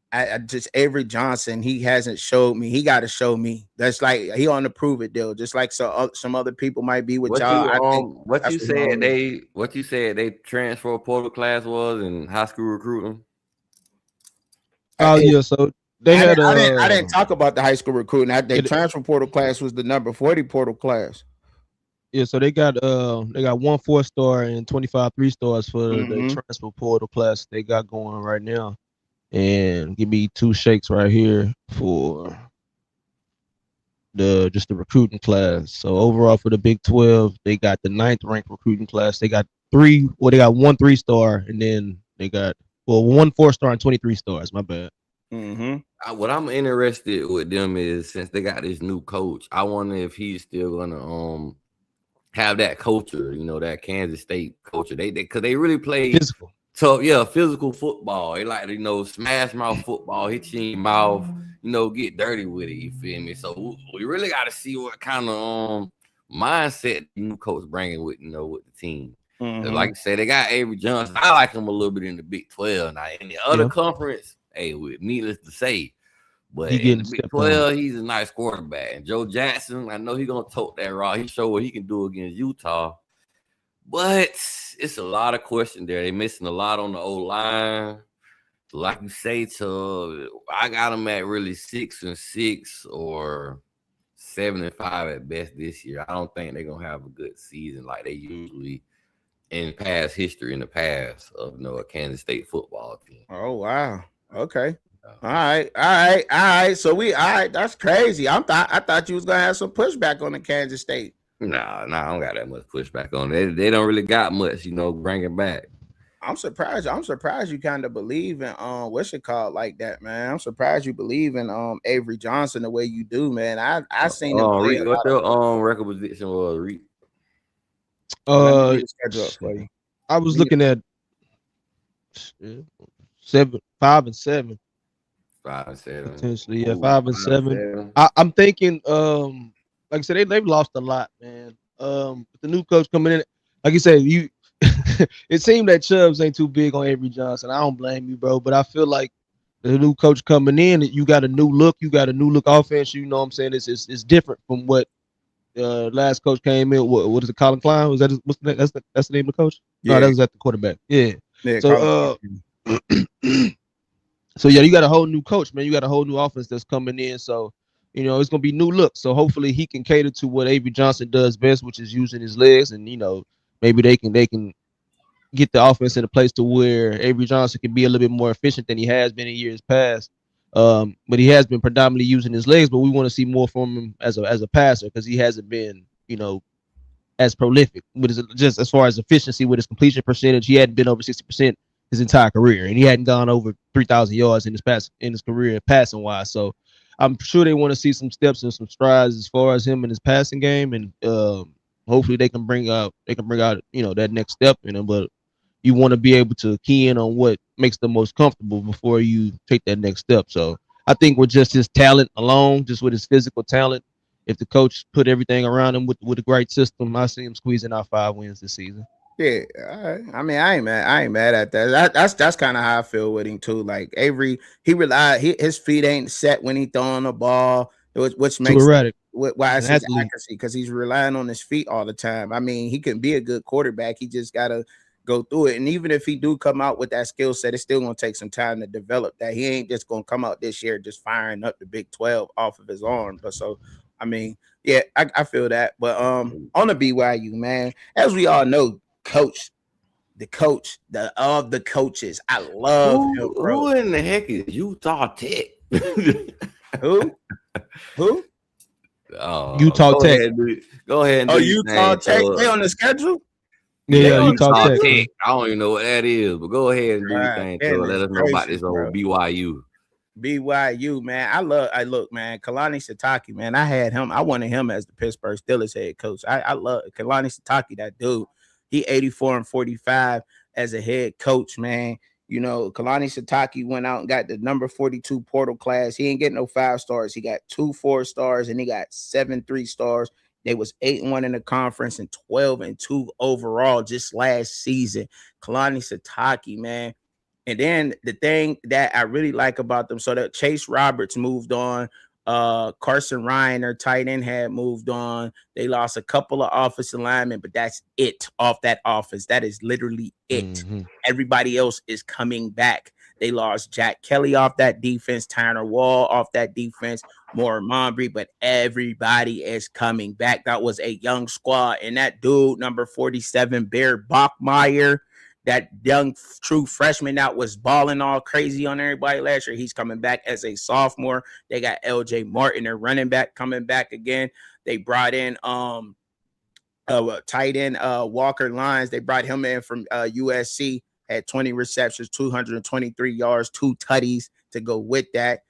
I just Avery Johnson, he hasn't showed me. He got to show me. That's like he on the prove it deal. Just like some other people might be with y'all. What you said they transfer portal class was in high school recruiting. Oh yeah, so they had. I didn't talk about the high school recruiting. Their transfer portal class was the number 40 portal class. Yeah, so they got 1 4-star and 25 3-stars for the transfer portal class they got going right now. And give me 2 shakes right here for the recruiting class. So overall for the Big 12, they got the 9th ranked recruiting class. They got 1 3-star, and then they got 1 4-star and 23 stars. My bad. What I'm interested with them is, since they got this new coach, I wonder if he's still gonna have that culture, that Kansas State culture. Because they really play Physical. tough, physical football. They like smash mouth football, hit you in your mouth, get dirty with it. You feel me? So we really got to see what kind of mindset the new coach bringing with with the team. Mm-hmm. Like I said, they got Avery Johnson. I like him a little bit in the Big 12. Now in the other conference, needless to say. But in the Big 12, he's a nice quarterback. And Joe Jackson, I know he's going to tote that rock. He showed what he can do against Utah. But it's a lot of questions there. They're missing a lot on the O-line. Like you say, I got them at really 6-6 or 7-5 at best this year. I don't think they're going to have a good season like they usually in past history in the past of a Kansas State football team. Oh, wow. Okay. All right. So that's crazy. I thought you was gonna have some pushback on the Kansas State. Nah, I don't got that much pushback on it. They don't really got much, bringing back. I'm surprised you kind of believe in what's it called like that, man. I'm surprised you believe in Avery Johnson the way you do, man. I seen him play what your record position was, Reed? I was looking at 5 and 7. 5 and 7. Potentially, 5 and 7. I'm thinking, like I said, they've lost a lot, man. With the new coach coming in, like you said, it seemed that Chubbs ain't too big on Avery Johnson. I don't blame you, bro, but I feel like the new coach coming in, you got a new look, offense. You know what I'm saying? It's different from what last coach came in. What is it, Colin Klein? Was that that's the name of the coach? Yeah. No, that was at the quarterback. Yeah. So so yeah, you got a whole new coach, man. You got a whole new offense that's coming in. So, it's gonna be new looks. So hopefully he can cater to what Avery Johnson does best, which is using his legs. And maybe they can get the offense in a place to where Avery Johnson can be a little bit more efficient than he has been in years past. But he has been predominantly using his legs. But we want to see more from him as a passer because he hasn't been, as prolific. But just as far as efficiency with his completion percentage, he hadn't been over 60% his entire career, and he hadn't gone over 3,000 yards in his career passing wise. So I'm sure they want to see some steps and some strides as far as him in his passing game, and hopefully they can bring out that next step in him. But you want to be able to key in on what makes the most comfortable before you take that next step. So I think with just his talent alone, just with his physical talent, if the coach put everything around him with a great system, I see him squeezing out 5 wins this season. Yeah, I mean, I ain't mad at that. That's kind of how I feel with him too. Like Avery, his feet ain't set when he throwing the ball, which makes erratic. Why I say accuracy, because he's relying on his feet all the time. I mean, he can be a good quarterback. He just gotta go through it. And even if he do come out with that skill set, it's still gonna take some time to develop that. He ain't just gonna come out this year just firing up the Big 12 off of his arm. But so, I mean, yeah, I feel that. But on the BYU, man, as we all know, the coach of the coaches. I love him, bro. Who in the heck is Utah Tech? Who? Utah Tech. Go ahead. Utah Tech. They on the schedule? Yeah, Utah Tech. I don't even know what that is, but go ahead and do your thing. Let us know about this old BYU. BYU, man. Look, man, Kalani Sitake, man. I wanted him as the Pittsburgh Steelers head coach. I love Kalani Sitake, that dude. He 84-45 as a head coach, man. Kalani Sitake went out and got the number 42 portal class. He ain't getting no 5 stars. He got 2 4 stars and he got 7 3 stars. They was 8-1 in the conference and 12-2 overall just last season. Kalani Sitake, man. And then the thing that I really like about them, so that Chase Roberts moved on. Carson Ryan, their tight end, had moved on. They lost a couple of offensive linemen, but that's it off that offense. That is literally it. Mm-hmm. Everybody else is coming back. They lost Jack Kelly off that defense, Tanner Wall off that defense, Moore Monbry, but everybody is coming back. That was a young squad. And that dude, number 47, Bear Bachmeyer, that young true freshman that was balling all crazy on everybody last year, he's coming back as a sophomore. They got LJ Martin, their running back, coming back again. They brought in tight end Walker Lyons. They brought him in from USC, had 20 receptions, 223 yards, 2 tutties to go with that.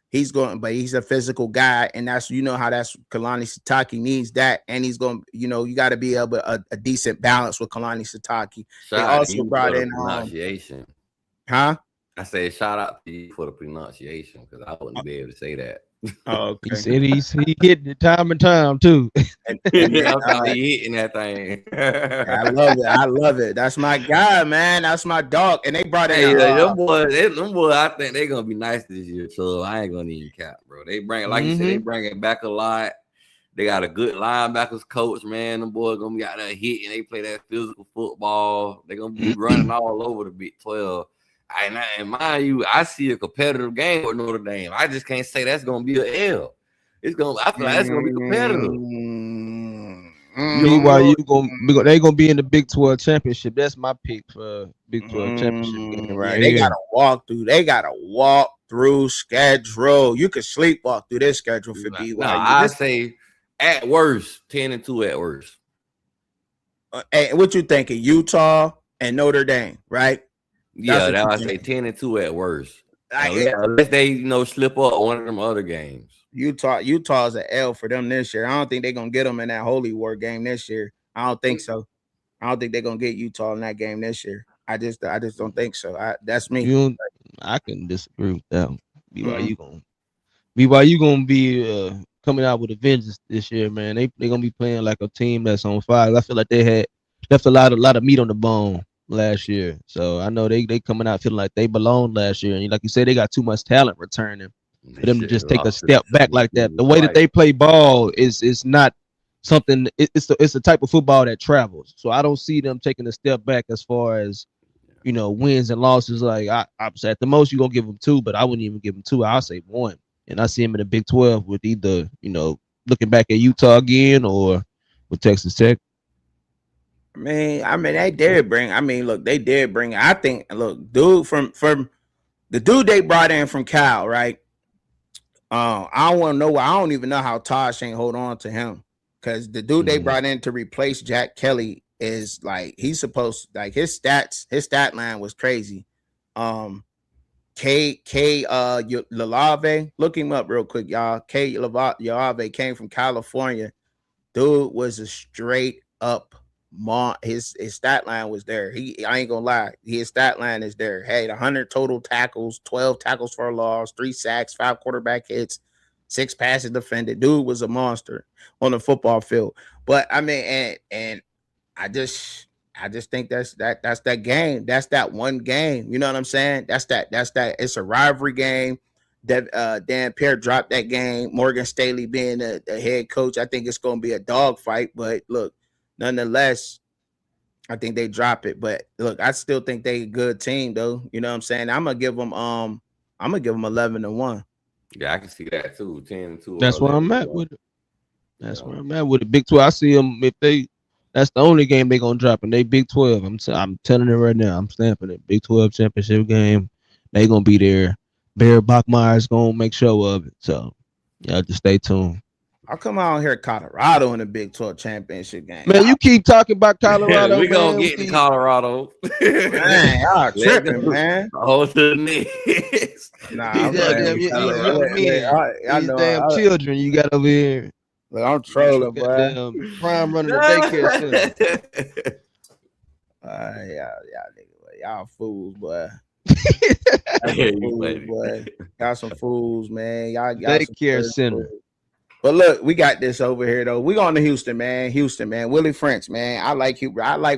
He's going, but he's a physical guy, and that's how that's Kalani Sitake needs that, and he's going. You got to be able a decent balance with Kalani Sitake. They Shout out to also you brought for the in pronunciation. Huh? I said shout out to you for the pronunciation because I wouldn't be able to say that. Oh, okay. He said he hitting it time and time too. I'm hitting that thing. I love it. I love it. That's my guy, man. That's my dog. And they brought in them boys. I think they're gonna be nice this year. So I ain't gonna even cap, bro. They bring, like you said, they bring it back a lot. They got a good linebackers coach, man. Them boys gonna be out there hitting. They play that physical football. They're gonna be running all over the Big 12. And mind you, I see a competitive game with Notre Dame. I just can't say that's gonna be an L. I feel like that's gonna be competitive. BYU they gonna be in the Big 12 championship. That's my pick for Big 12 championship game right They here. gotta walk through. They gotta walk through schedule. You can sleepwalk through this schedule for BYU. No, I say at worst 10-2 at worst. Hey, what you thinking? Utah and Notre Dame, right? Yeah, that I say 10-2 at worst. Unless they slip up one of them other games. Utah's an L for them this year. I don't think they're gonna get them in that Holy War game this year. I don't think so. I don't think they're gonna get Utah in that game this year. I just don't think so. That's me. I can disagree with that. BYU gonna be coming out with a vengeance this year, man. They gonna be playing like a team that's on fire. I feel like they had left a lot of meat on the bone last year. So I know they coming out feeling like they belong last year. And like you said, they got too much talent returning for them to just take a step back like that. The way that they play ball is not something. It's the type of football that travels. So I don't see them taking a step back as far as wins and losses. Like I at the most you're gonna give them 2, but I wouldn't even give them 2. I'll say 1. And I see him in the Big 12 with either looking back at Utah again or with Texas Tech. I mean, they did bring. They did bring. I think, dude from the dude they brought in from Cal, right? I don't want to know. I don't even know how Tosh ain't hold on to him because the dude they brought in to replace Jack Kelly is like he's supposed his stat line was crazy. Lalave, look him up real quick, y'all. Lalave came from California. Dude was a straight up. His stat line was there. I ain't gonna lie. His stat line is there. Hey, 100 total tackles, 12 tackles for a loss, 3 sacks, 5 quarterback hits, 6 passes defended. Dude was a monster on the football field. But I mean, and I just think that's that game. That's that one game. You know what I'm saying? That's that. It's a rivalry game. That Dan Pierre dropped that game. Morgan Staley being the head coach. I think it's gonna be a dogfight. But look. Nonetheless, I think they drop it. But look, I still think they a good team, though. You know what I'm saying? I'm gonna give them 11-1. Yeah, I can see that too. 10-2. That's where I'm at with it. That's where I'm at with the Big 12. I see them that's the only game they gonna drop in they Big 12. I'm telling it right now. I'm stamping it. Big 12 championship game. They gonna be there. Bear Bachmeier's gonna make show of it. So y'all just stay tuned. I'll come out here Colorado in the Big 12 championship game. Man, you keep talking about Colorado. We gonna get to Colorado. Man, y'all tripping, man. Hold to the next. Nah, these damn children you got over here. Look, I'm trolling, bro. Prime running the daycare center. Y'all fools, boy. Y'all some fools, man. Y'all daycare center. Fools. But look, we got this over here though. We going to Houston, man. Willie French, man. I like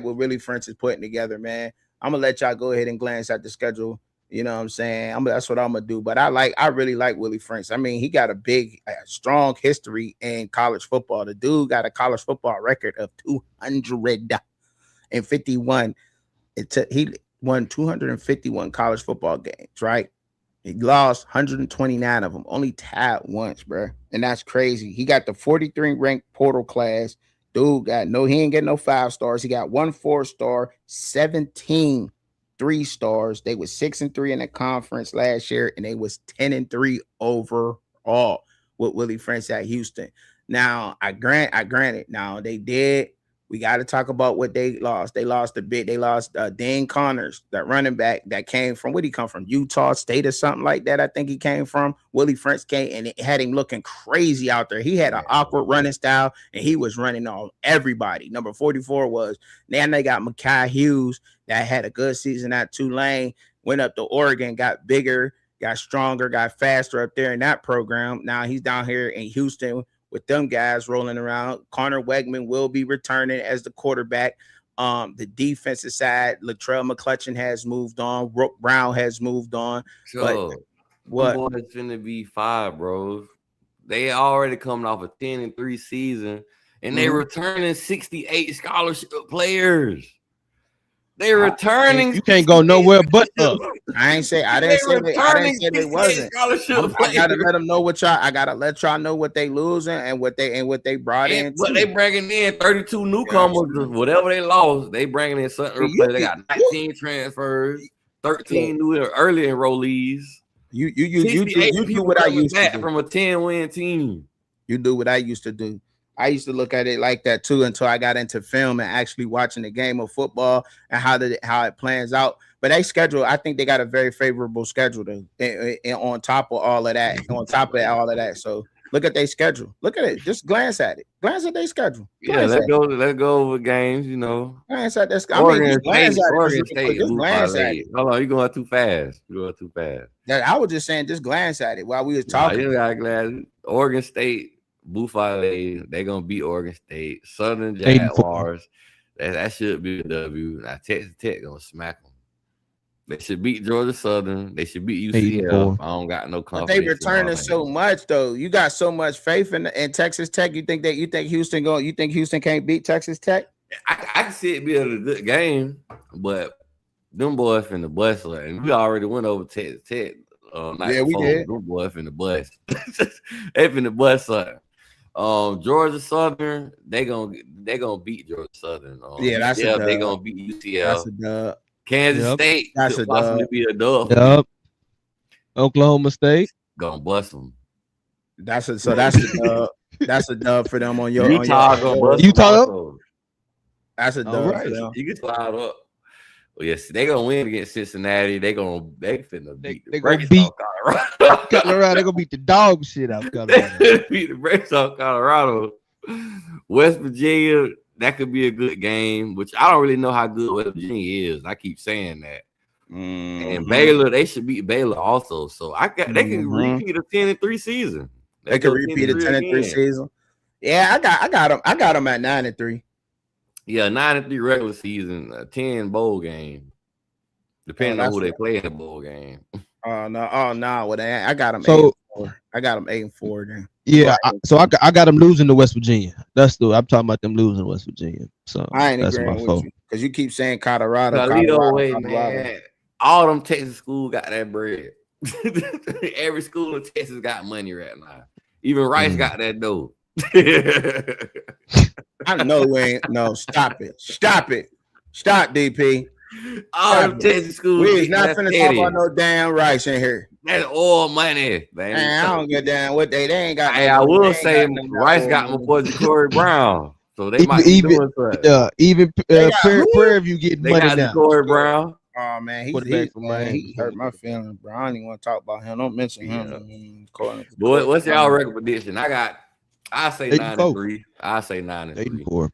what Willie French is putting together, man. I'm gonna let y'all go ahead and glance at the schedule. You know what I'm saying? That's what I'm gonna do. But I really like Willie French. I mean, he got a big, strong history in college football. The dude got a college football record of 251. He won 251 college football games, right? He lost 129 of them, only tied once, bro. And that's crazy. He got the 43 ranked portal class. Dude he ain't getting no 5 stars. He got 1 4-star, 17 3-stars. They was 6-3 in the conference last year, and they was 10-3 overall with Willie French at Houston. Now, I grant it. Now they did We got to talk about what they lost. They lost They lost Dean Connors, that running back that came from, where'd he come from? Utah State or something like that. I think he came from. Willie French came and it had him looking crazy out there. He had an awkward running style and he was running on everybody. Number 44 was. Then they got Mekhi Hughes that had a good season at Tulane, went up to Oregon, got bigger, got stronger, got faster up there in that program. Now he's down here in Houston with them guys rolling around. Connor Wegman will be returning as the quarterback. The defensive side, Latrell McClutchin has moved on. Rook Brown has moved on. So, what? Boys finna be 5, bros. They already coming off a 10-3 season, and they returning 68 scholarship players. They returning. You can't go nowhere but up. I didn't say they wasn't. I gotta let them know what y'all. I gotta let y'all know what they losing and what they brought in. But they bringing in 32 newcomers. Whatever they lost, they bringing in something. They got 19 transfers, 13 new early enrollees. You do what I used to do from a 10-win team. You do what I used to do. I used to look at it like that too until I got into film and actually watching the game of football and how it plans out. But they schedule, I think they got a very favorable schedule and on top of all of that. So look at their schedule. Look at it. Just glance at it. Glance at their schedule. Let's go over games. Glance at this. Oregon State. Hold on, you're going too fast. I was just saying, just glance at it while we was talking. Oregon State. Buffalo, they're gonna beat Oregon State. Southern Jaguars, that should be a W. Now Texas Tech gonna smack them. They should beat Georgia Southern. They should beat UCF. I don't got no confidence. But they returning so much though. You got so much faith in Texas Tech. You think Houston can't beat Texas Tech? I can see it being a good game, but them boys finna bust, and we already went over Texas Tech. We did. Them boys finna bust. They finna bust something. Georgia Southern, they gonna beat Georgia Southern. That's a dub. They gonna beat UCF. That's a dub. Kansas State, that's could possibly be a dub. Yep. Oklahoma State gonna bust them. That's a dub. That's a dub for them on your Utah. That's a dub. Right. You get fired up. Well, yes, they gonna win against Cincinnati. They finna beat the brakes off Colorado. Colorado. They gonna beat the dog shit out of Colorado. Beat the brakes off Colorado. West Virginia, that could be a good game, which I don't really know how good West Virginia is. I keep saying that. And Baylor, they should beat Baylor also. So they can repeat a 10-3 season. They can repeat a 10-3 season. Yeah, I got them at 9-3. Yeah, 9-3 regular season, a 10 bowl game, depending on who they play in the bowl game. Oh no! Well, I got them. So 8-4. I got them 8-4. Then. Yeah, I got them losing to West Virginia. I'm talking about them losing to West Virginia. So I ain't that's my fault. Because you keep saying Colorado. Man. All them Texas schools got that bread. Every school in Texas got money right now. Even Rice got that dough. I know we ain't. No, stop it, DP. All Texas schools. We is not finna talk about no damn Rice in here. That's all money, man. I don't get down what they ain't got. Hey, I will say Rice got more for Corey Brown, so they might be doing even Prairie View getting money now. Corey Brown. Oh man, he hurt my feelings, bro. I don't even want to talk about him. Don't mention him. Boy, what's y'all record prediction? I say 9-3. I say 9-3. 8-4.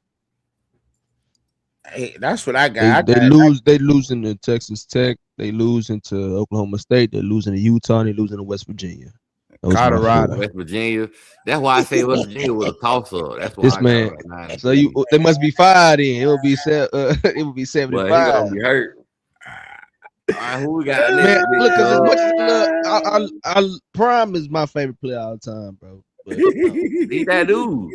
Hey, that's what I got. They losing to Texas Tech. They losing to Oklahoma State. They're losing to Utah. And they losing to West Virginia. Colorado, West Virginia. That's why I say West Virginia was a toss-up. That's why this man. So they must be fired in. It would be 75. Well, he gonna be hurt. All right, who we got? Man, look, as much as I Prime is my favorite player all the time, bro. But, he's that dude.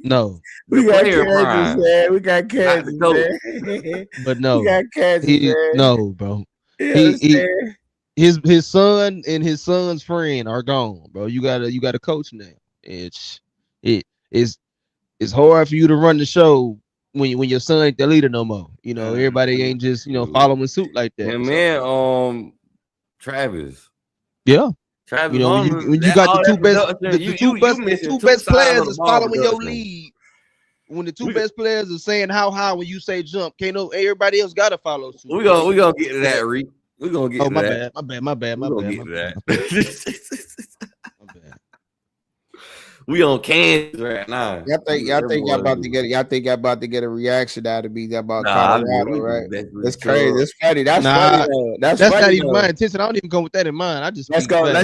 No, we got Kansas, man. We got Kansas, man. But no, we got Kansas, man. No, bro. His son and his son's friend are gone, bro. You got a coach now. It's hard for you to run the show when your son ain't the leader no more. You know, everybody ain't just following suit like that. And man, Travis. Yeah. Travis, when you got the two best players is following your lead. when the two best players are saying how high when you say jump, can't no everybody else gotta follow suit. We gonna get to that, Reek. We gonna get to that. My bad. We on Kansas right now. Y'all think y'all about to get a reaction out of me about Colorado, right? It's crazy. It's funny. That's funny. That's funny, not even my intention. I don't even go with that in mind. I just let's get on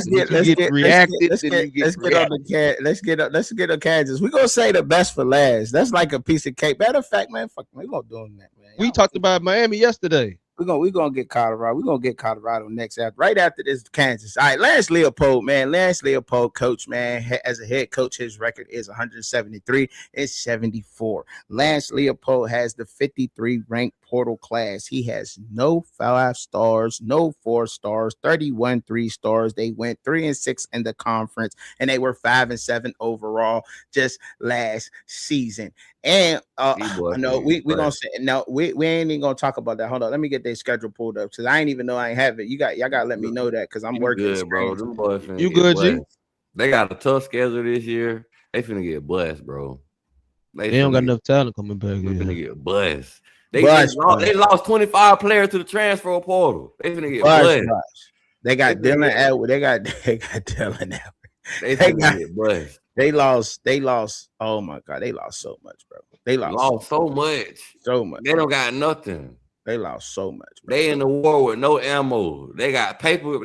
Kansas. We're gonna say the best for last. That's like a piece of cake. Matter of fact, man, fuck, we gonna do that, man. We talked about Miami yesterday. We're gonna get Colorado. We're gonna get Colorado next right after this Kansas. All right, Lance Leopold, man. Lance Leopold, coach, man. As a head coach, his record is 173 and 74. Lance Leopold has the 53 ranked portal class. He has no 5 stars, no 4 stars, 31 3 stars. They went 3-6 in the conference, and they were 5-7 overall just last season. And no, we gonna say no. We ain't even gonna talk about that. Hold on, let me get their schedule pulled up because I ain't even know I ain't have it. Y'all gotta let me know that because I'm working. Good, bro. Them boys you good, G? They got a tough schedule this year. They finna get blessed, bro. They don't got enough talent coming back. They finna get blessed. They lost 25 players to the transfer portal. They finna get blessed. They got Dylan Edwards. They got Dylan Edwards. They finna get blessed. They lost. Oh my God, they lost so much, bro. They lost so much. They don't got nothing. They lost so much, bro. They in the war with no ammo. They got paper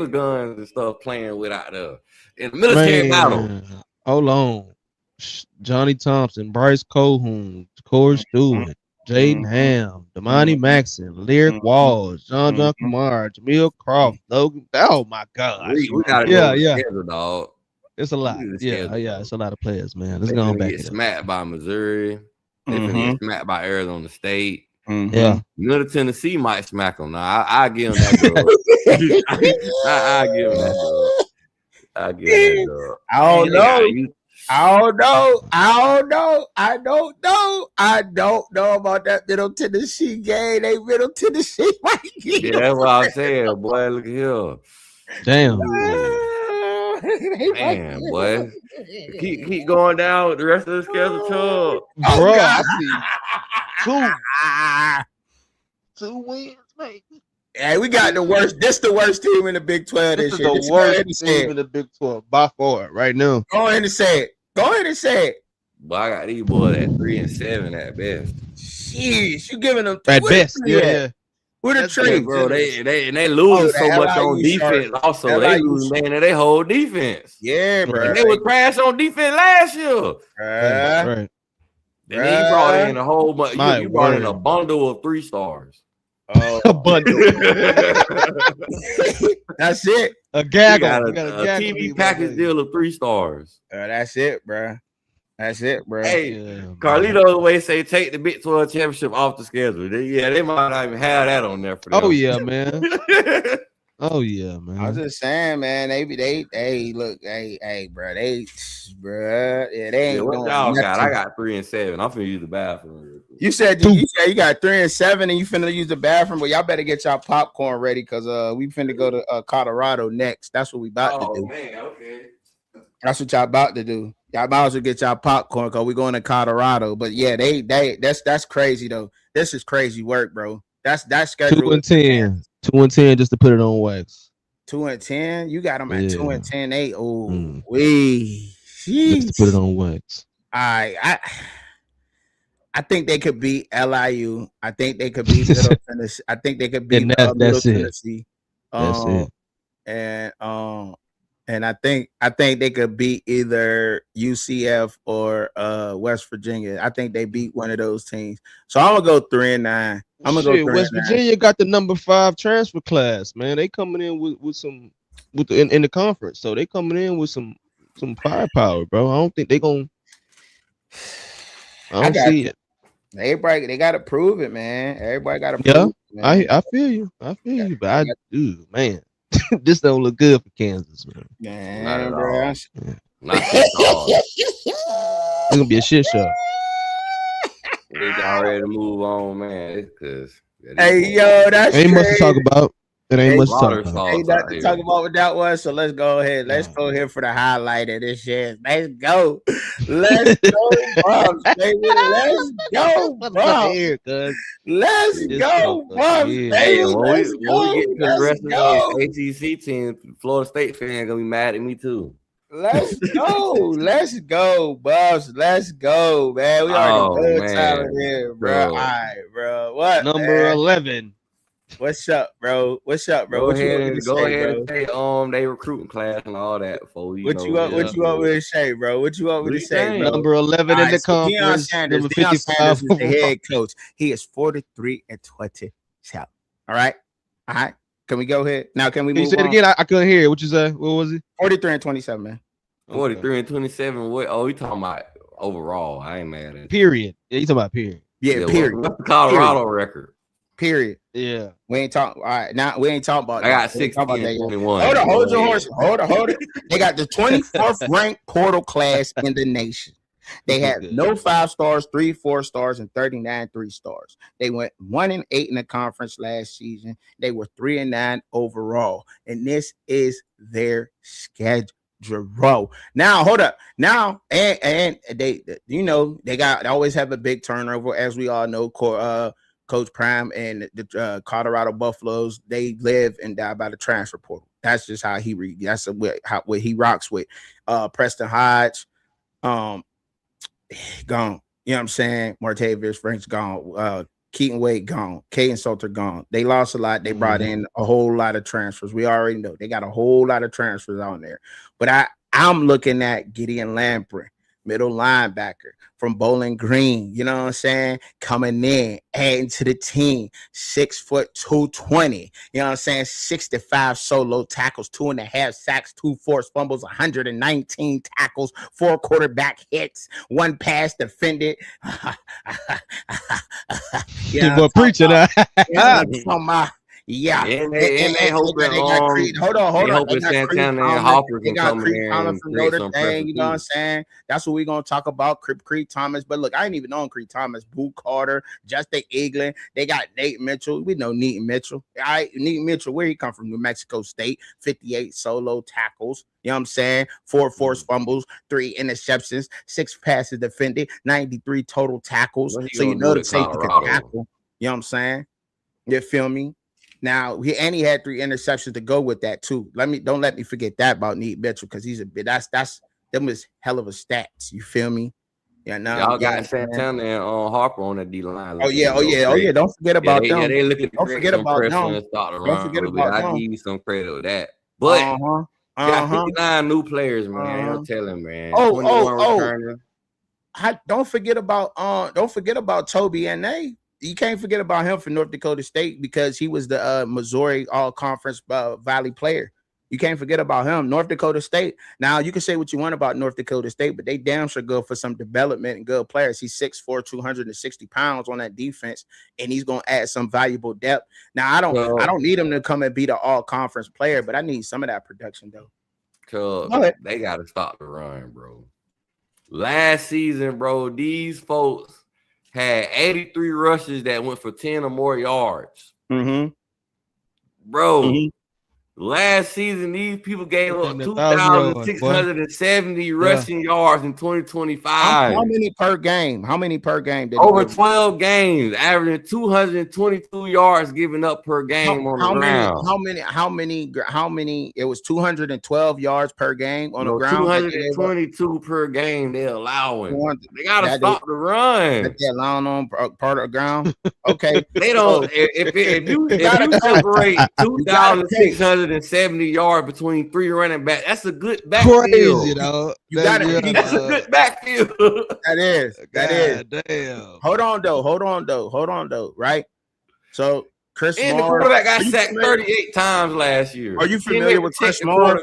guns and stuff playing with out there. In the military battle. Hold on. Johnny Thompson, Bryce Cohoon, Corey Stewart, Jaden Ham, Damani Maxon, Lyric Walls, John Kumar, Jamil Croft, Logan. Oh my God. We gotta go together, dog. It's a lot. Yeah, it's a lot of players, man. Let's go back. Get smacked by Missouri. They get smacked by Arizona State. Yeah. Middle Tennessee might smack them. Now I give them that dog. I give them that dog. I give them that dog. I don't know about that Middle Tennessee game. They Middle Tennessee might get. Yeah, that's what I'm saying, boy. Look here. Damn. Man, boy. Keep going down with the rest of the schedule, too. Bro, I see 2 wins, mate. Hey, we got the worst. This the worst team in the Big 12 this year. The worst team in the Big 12 by far right now. Go ahead and say it. But I got these boys at 3-7 at best. Jeez, you giving them at best, yeah. With a tree, bro. They lose so much on defense. Also, they lose their whole defense. Yeah, bro. And they were trash on defense last year. Right. And then you brought in a whole bunch. You brought in a bundle of 3 stars. Oh, a bundle. That's it. A gaggle. A TV package deal of 3 stars. That's it, bro. Hey, Carlito always say take the Big 12 championship off the schedule. They might not even have that on there for them. Oh yeah, man. I was just saying, man. They look, bro. They ain't what y'all got? I got 3-7. I'm finna use the bathroom. You said you got 3-7, and you finna use the bathroom. But y'all better get y'all popcorn ready because we finna go to Colorado next. That's what we about to do. Man, okay. That's what y'all about to do. Y'all might as well get y'all popcorn because we're going to Colorado. But yeah, that's crazy though. This is crazy work, bro. That's schedule. 2-10. 2-10 just to put it on wax. 2-10. You got them at 2-10. They just to put it on wax. I think they could beat LIU. I think they could beat Middle Tennessee. I think they could beat Middle Tennessee. That's it. And I think they could beat either UCF or West Virginia. I think they beat one of those teams. So I'm gonna go 3-9. I'm gonna go 3-9. West Virginia got the number 5 transfer class, man. They coming in in the conference, so they coming in with some firepower, bro. I don't think they gonna. I don't see it. Everybody, they gotta prove it, man. Everybody gotta prove it. Man. I feel you, but man. This don't look good for Kansas, man. Not at all. Not at all. It's gonna be a shit show. We already move on, man. It's cause hey, yo, that's ain't much to talk about. It ain't much Water talk. sauce Ain't nothing out to here. talk about what that was. So let's go ahead. Let's go here for the highlight of this shit. Let's go. Let's go, Bubs, baby. Let's go, Bubs. Let's go, Bubs, Hey, baby. and Let's when we go. get to the Let's rest of go. the ACC team, Florida State fan gonna be mad at me too. Let's go. Let's go, Bubs. Let's go, man. We already know what time it is, bro. All right, bro. What, Number man? 11. What's up, bro? What's up, bro? Go ahead and say they recruiting class and all that before we What you want me to say, bro? What you want me to say, bro? Number 11 in the conference. Deion Sanders. Number Deion 55 Sanders is the head coach. He is 43-20. All right. All right. Can we go ahead? Now can we move on? Can you say it again? I couldn't hear it. What you say? What was it? 43-27, man. 43-27. What? Oh, you talking about overall? I ain't mad at it. Period. Yeah, you talking about period. Yeah, period. What's the Colorado record? Period. Yeah. We ain't talking. All right, now we ain't talking about. I got 16-21. Hold your horse. Hold it. They got the 24th ranked portal class in the nation. They have no 5 stars, 3 4 stars, and 39 3 stars. They went 1-8 in the conference last season. They were 3-9 overall, and this is their schedule. Now, hold up. Now, and they, they always have a big turnover, as we all know. Coach Prime and the Colorado Buffaloes, they live and die by the transfer portal. That's just how he reads. That's what he rocks with. Preston Hodge, gone. You know what I'm saying? Martavius Frank's gone. Keaton Wade gone. Caden Salter gone. They lost a lot. They brought in a whole lot of transfers. We already know they got a whole lot of transfers on there. But I'm looking at Gideon Lamprey, middle linebacker from Bowling Green, you know what I'm saying? Coming in, adding to the team, 6 foot 220, you know what I'm saying? 65 solo tackles, 2.5 sacks, 2 forced fumbles, 119 tackles, 4 quarterback hits, 1 pass defended. People preaching that. Yeah, and they hoping hold on. They Santana and Hopper can come in and from create Notre some Dame. pressure. You know what I'm saying? That's what we're gonna talk about. Creed Thomas, but look, I ain't even known Creed Thomas. Boo Carter, Justin Eaglin. They got Nate Mitchell. We know Nate Mitchell. Nate Mitchell, where he come from? New Mexico State. 58 solo tackles. You know what I'm saying? 4 forced fumbles, 3 interceptions, 6 passes defended, 93 total tackles. So you know the safety can tackle. You know what I'm saying? You feel me? Now he had 3 interceptions to go with that too. Don't let me forget that about Nate Mitchell, because he's a bit. That's them was hell of a stats. You feel me? Yeah, now y'all got Santana and Harper on the D line. Oh yeah. Don't forget about them. They looking. Don't forget about them. Don't forget about them. I give you some credit with that. But got 59 new players, man. I'm telling, man. Don't forget about Toby and Nate. You can't forget about him for North Dakota State, because he was the Missouri All-Conference Valley player. You can't forget about him. North Dakota State. Now, you can say what you want about North Dakota State, but they damn sure good for some development and good players. He's 6'4", 260 pounds on that defense, and he's going to add some valuable depth. Now, I don't need him to come and be the all-conference player, but I need some of that production, though. Cause they got to stop the run, bro. Last season, bro, these folks had 83 rushes that went for 10 or more yards. Bro, last season, these people gave up 2,670 rushing yards in 2025. How many per game? Did over 12 games, averaging 222 yards given up per game on the ground. How many? It was 212 yards per game on the ground. 222 per game. They're allowing. They gotta stop the run. They're allowing on part of the ground. Okay, they don't. If you separate 2,670 yards between 3 running backs, that's a good backfield. Crazy, though. That's a good backfield. That is. Damn. Hold on though. Right. So Chris and Marv, the quarterback got sacked 38 times last year. Are you familiar with Chris Marv?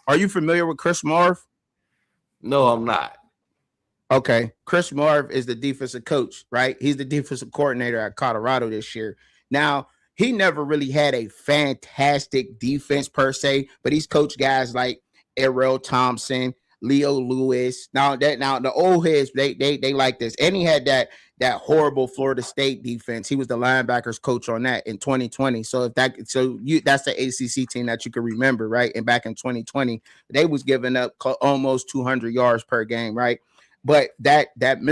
Are you familiar with Chris Marv? No, I'm not. Okay. Chris Marv is the defensive coach, right? He's the defensive coordinator at Colorado this year. Now, he never really had a fantastic defense per se, but he's coached guys like Errol Thompson, Leo Lewis. Now the old heads, they like this. And he had that that horrible Florida State defense. He was the linebackers coach on that in 2020. So that's the ACC team that you can remember, right? And back in 2020, they was giving up almost 200 yards per game, right? But that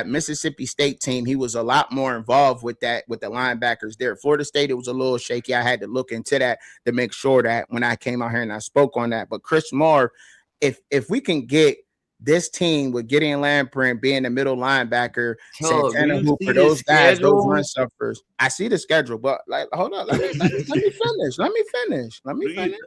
Mississippi State team, he was a lot more involved with the linebackers there. Florida State, it was a little shaky. I had to look into that to make sure that when I came out here and I spoke on that. But Chris Moore, if we can get this team with Gideon Lamprey being the middle linebacker, Santana Hooper, those guys, those run suffers. I see the schedule, but like, hold on, let me finish. Let me finish.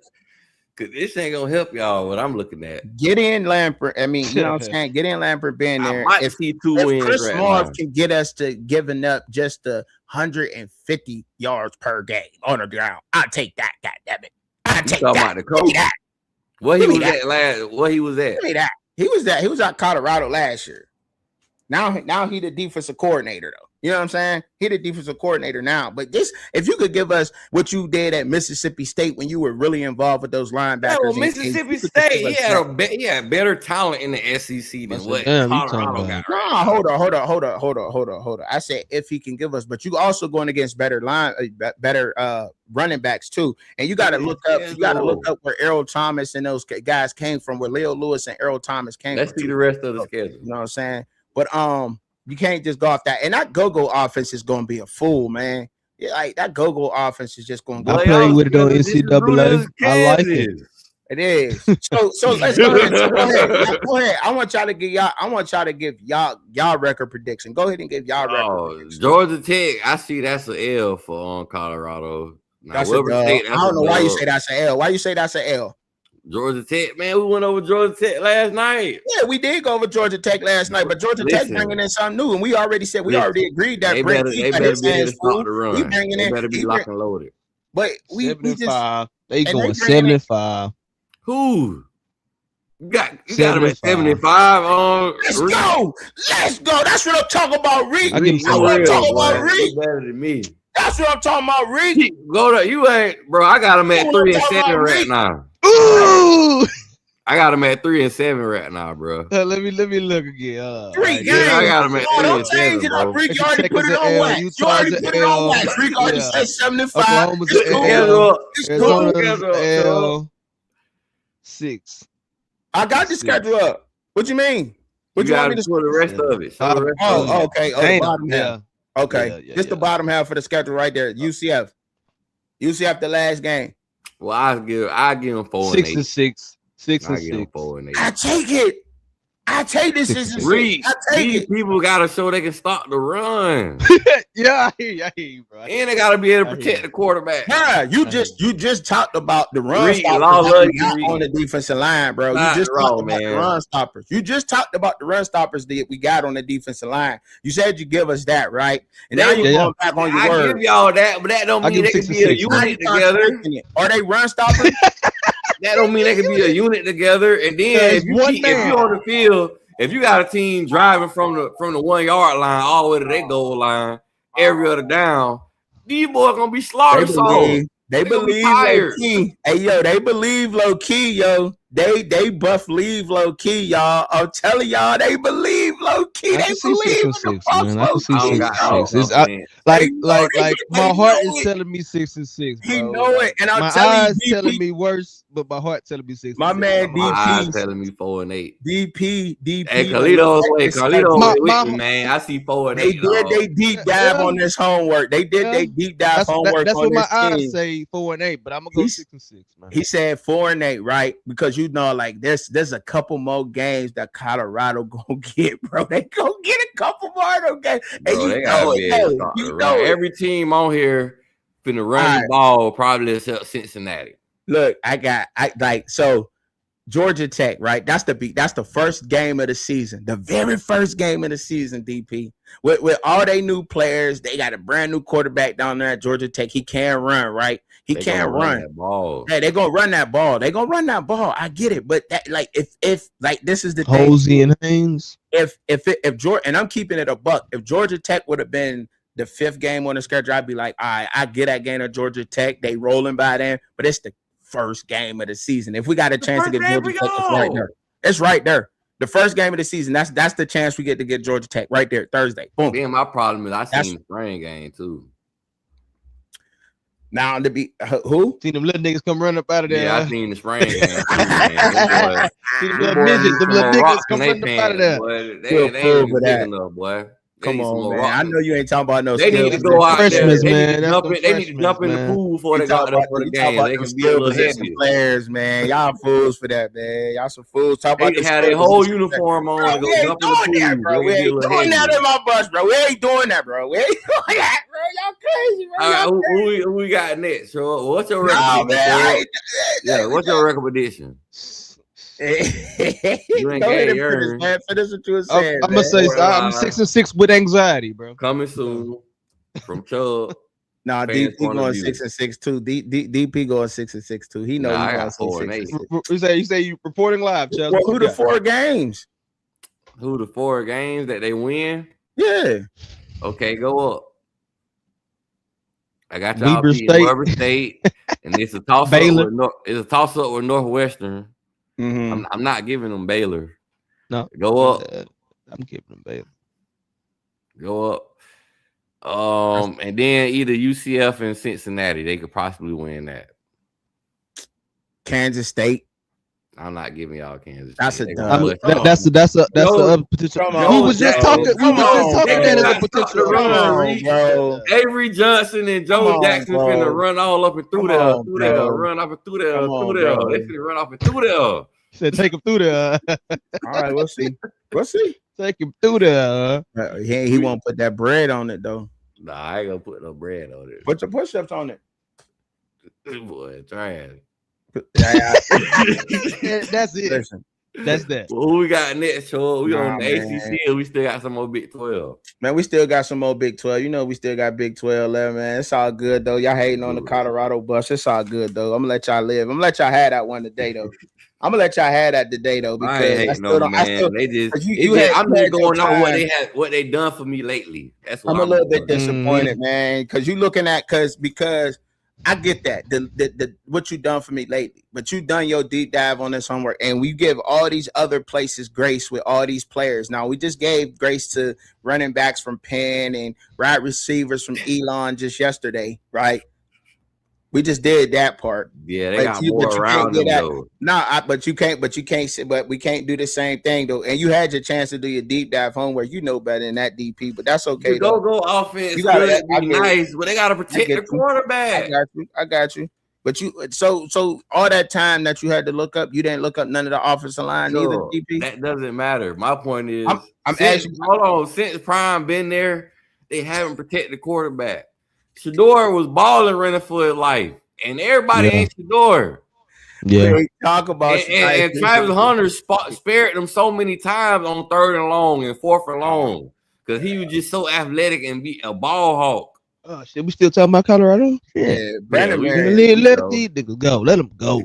Cause this ain't gonna help y'all. What I'm looking at, Gideon Lamprey. I mean, you know what I'm saying? Gideon Lamprey being there. If Chris Moore can get us to giving up just 150 yards per game on the ground, I'll take that. God damn it! I'll take that. About the coach. What he was at last? What he was at? Give me that. He was at Colorado last year. Now he the defensive coordinator though. You know what I'm saying? He the defensive coordinator now. But if you could give us what you did at Mississippi State when you were really involved with those linebackers. Yeah, Mississippi State, he had better talent in the SEC than what Colorado got. No, hold on. I said if he can give us, but you also going against better running backs too. And you got to look up. You got to look up where Errol Thomas and those guys came from, where Leo Lewis and Errol Thomas came. Let's see the rest of the schedule. You know what I'm saying? But you can't just go off that. And that go-go offense is going to be a fool, man. Yeah, like that go-go offense is just going to go. I play with it on NCAA. I like it. It is. So let's go ahead. Go ahead. I want y'all to give y'all record prediction. Go ahead and give y'all record prediction. Georgia Tech, I see that's an L for Colorado. Now, I don't know why you say that's an L. Why you say that's an L? Georgia Tech, man, we went over Georgia Tech last night. Yeah, we did go over Georgia Tech last night, but Georgia Tech bringing in something new, and we already agreed that they better be able to start the run. They better be locked and loaded. But we 75. They going 75. Who? You got them at 75. Let's go. That's what I'm talking about, Reek. I give want to talk about Reek. Better than me. That's what I'm talking about, Reek. You ain't, bro. I got him at 3 and 7 right now. Ooh! I got him at 3 and 7 right now, bro. Let me look again. 3 games. I got him at 3 and 7, bro. Reek, you already put it on wax. You already put it on wax. Reek already said 75. It's L 6. I got the schedule up. What you mean? What you want me to for the rest of it? Okay. The bottom half. Okay, just the bottom half of the schedule right there. UCF, the last game. Well, I give him 4 and 8. 6 and 6. 6 and 6. 4 and 8. I take it. I take this. Reed, these people gotta show they can stop the run. Yeah, I hear you, bro. And they gotta be able to protect the quarterback. Yeah, you just talked about the run stoppers on the defensive line, bro. You just talked about the run stoppers. You just talked about the run stoppers that we got on the defensive line. You said you give us that, right? And now you're going back on your word. I give y'all that, but that don't mean they can be a unit together. Are they run stoppers? That don't mean they can be a unit together. And then if you're on the field, if you got a team driving from the 1 yard line all the way to their goal line every other down, these boys gonna be slaughtered. They believe low key. Hey yo, they believe low key, yo. They buff leave low key, y'all. I'm telling y'all, they believe low key. They believe in the Buffs low key. Like my heart is telling me 6 and 6. He know it, and I'm telling you, telling me worse, but my heart telling me 6. My man DP telling me 4 and 8. DP. Hey, Carlito, with me, man. I see 4 and 8. They deep dive on this homework. They did they deep dive homework. That's what my eyes say 4 and 8, but I'm gonna go 6 and 6, man. He said 4 and 8, right? Because you know, like there's a couple more games that Colorado gonna get, bro. They gonna get a couple more of them games. Bro, and you know every team on here finna run the ball probably except Cincinnati. Look, so Georgia Tech, right? That's the first game of the season, the very first game of the season. DP with all they new players, they got a brand new quarterback down there at Georgia Tech. He can't run, right? He can't run. Hey, they're gonna run that ball. They're gonna run that ball. I get it, but that if this is the thing. Hosey and Haynes. If Georgia, and I'm keeping it a buck. If Georgia Tech would have been the 5th game on the schedule, I'd be like, all right, I get that game of Georgia Tech. They rolling by then, but it's the first game of the season. If we got a chance to get Georgia Tech, it's right there. It's right there. The first game of the season. That's the chance we get to get Georgia Tech right there Thursday. Boom. Then my problem is I seen the spring game too. Now to be who? Seen them little niggas come running up out of there. Yeah, I seen the spring game too, man. See them little midgets, them little niggas come running up out of there. Boy. They ain't even good enough, boy. Come on, man. I know you ain't talking about no. They need to go out there. Man. They need to jump in the pool before they got there for the game. They can be a little heavy. Players, man. Y'all fools for that, man. Y'all some fools. Talk about they had their whole uniform on. We ain't doing that, bro. We ain't doing that in my bus, bro. We ain't doing that, bro. We ain't doing that, bro. Y'all crazy, bro. All right, who we got next? So what's your recommendation? What's your recommendation? You ain't got yours. Finish what you were saying. I'm gonna say I'm 6-6 with anxiety, bro. Coming soon from Chubb. Nah, DP going 6-6 too. DP going 6-6 too. He know he going 6-6. You say you reporting live, Chubb. Well, who the 4 games? Who the 4 games that they win? Yeah. Okay, go up. I got y'all beat Weber State, and it's a toss up. It's a toss up with Northwestern. Mm-hmm. I'm not giving them Baylor. No, go up. I'm giving them Baylor. Go up. And then either UCF and Cincinnati, they could possibly win that. Kansas State. I'm not giving y'all Kansas. That's State. that's a potential. We was just talking. We was just talking that as a potential bro. Avery Johnson and Joe Jackson finna run all up and through there, run up and through there, They finna run off and through there. He said, "Take him through there." All right, we'll see. Take him through there. He won't put that bread on it though. Nah, I ain't gonna put no bread on it. Put your push-ups on it. Boy, trash. That's it. Listen. That's that. Well, who we got next, Joe? We on the ACC, and we still got some more Big 12. Man, we still got some more Big 12. You know, we still got Big 12 left, man. It's all good though. Y'all hating on the Colorado bus. It's all good though. I'm gonna let y'all live. I'm gonna let y'all have that one today though. I'm gonna let y'all have that today though. Because I'm just going on what they done for me lately. That's what I'm a little bit disappointed, man. Because you looking at because I get that the what you done for me lately, but you done your deep dive on this homework, and we give all these other places grace with all these players. Now we just gave grace to running backs from Penn and wide receivers from Elon just yesterday, right? We just did that part. Yeah, they got more around them though. But we can't do the same thing though. And you had your chance to do your deep dive homework. You know better than that, DP, but that's okay. The go offense could be nice, but they gotta protect the quarterback. I got you. But so all that time that you had to look up, you didn't look up none of the offensive line either, DP? That doesn't matter. My point is since Prime been there, they haven't protected the quarterback. Shador was balling running for his life, and everybody ain't Shador. Yeah, talk about and Travis Hunter spared them so many times on 3rd and long and 4th and long because he was just so athletic and be a ball hawk. Oh shit, we still talking about Colorado? Yeah, Brandon Marion. Let these niggas go. Let them go.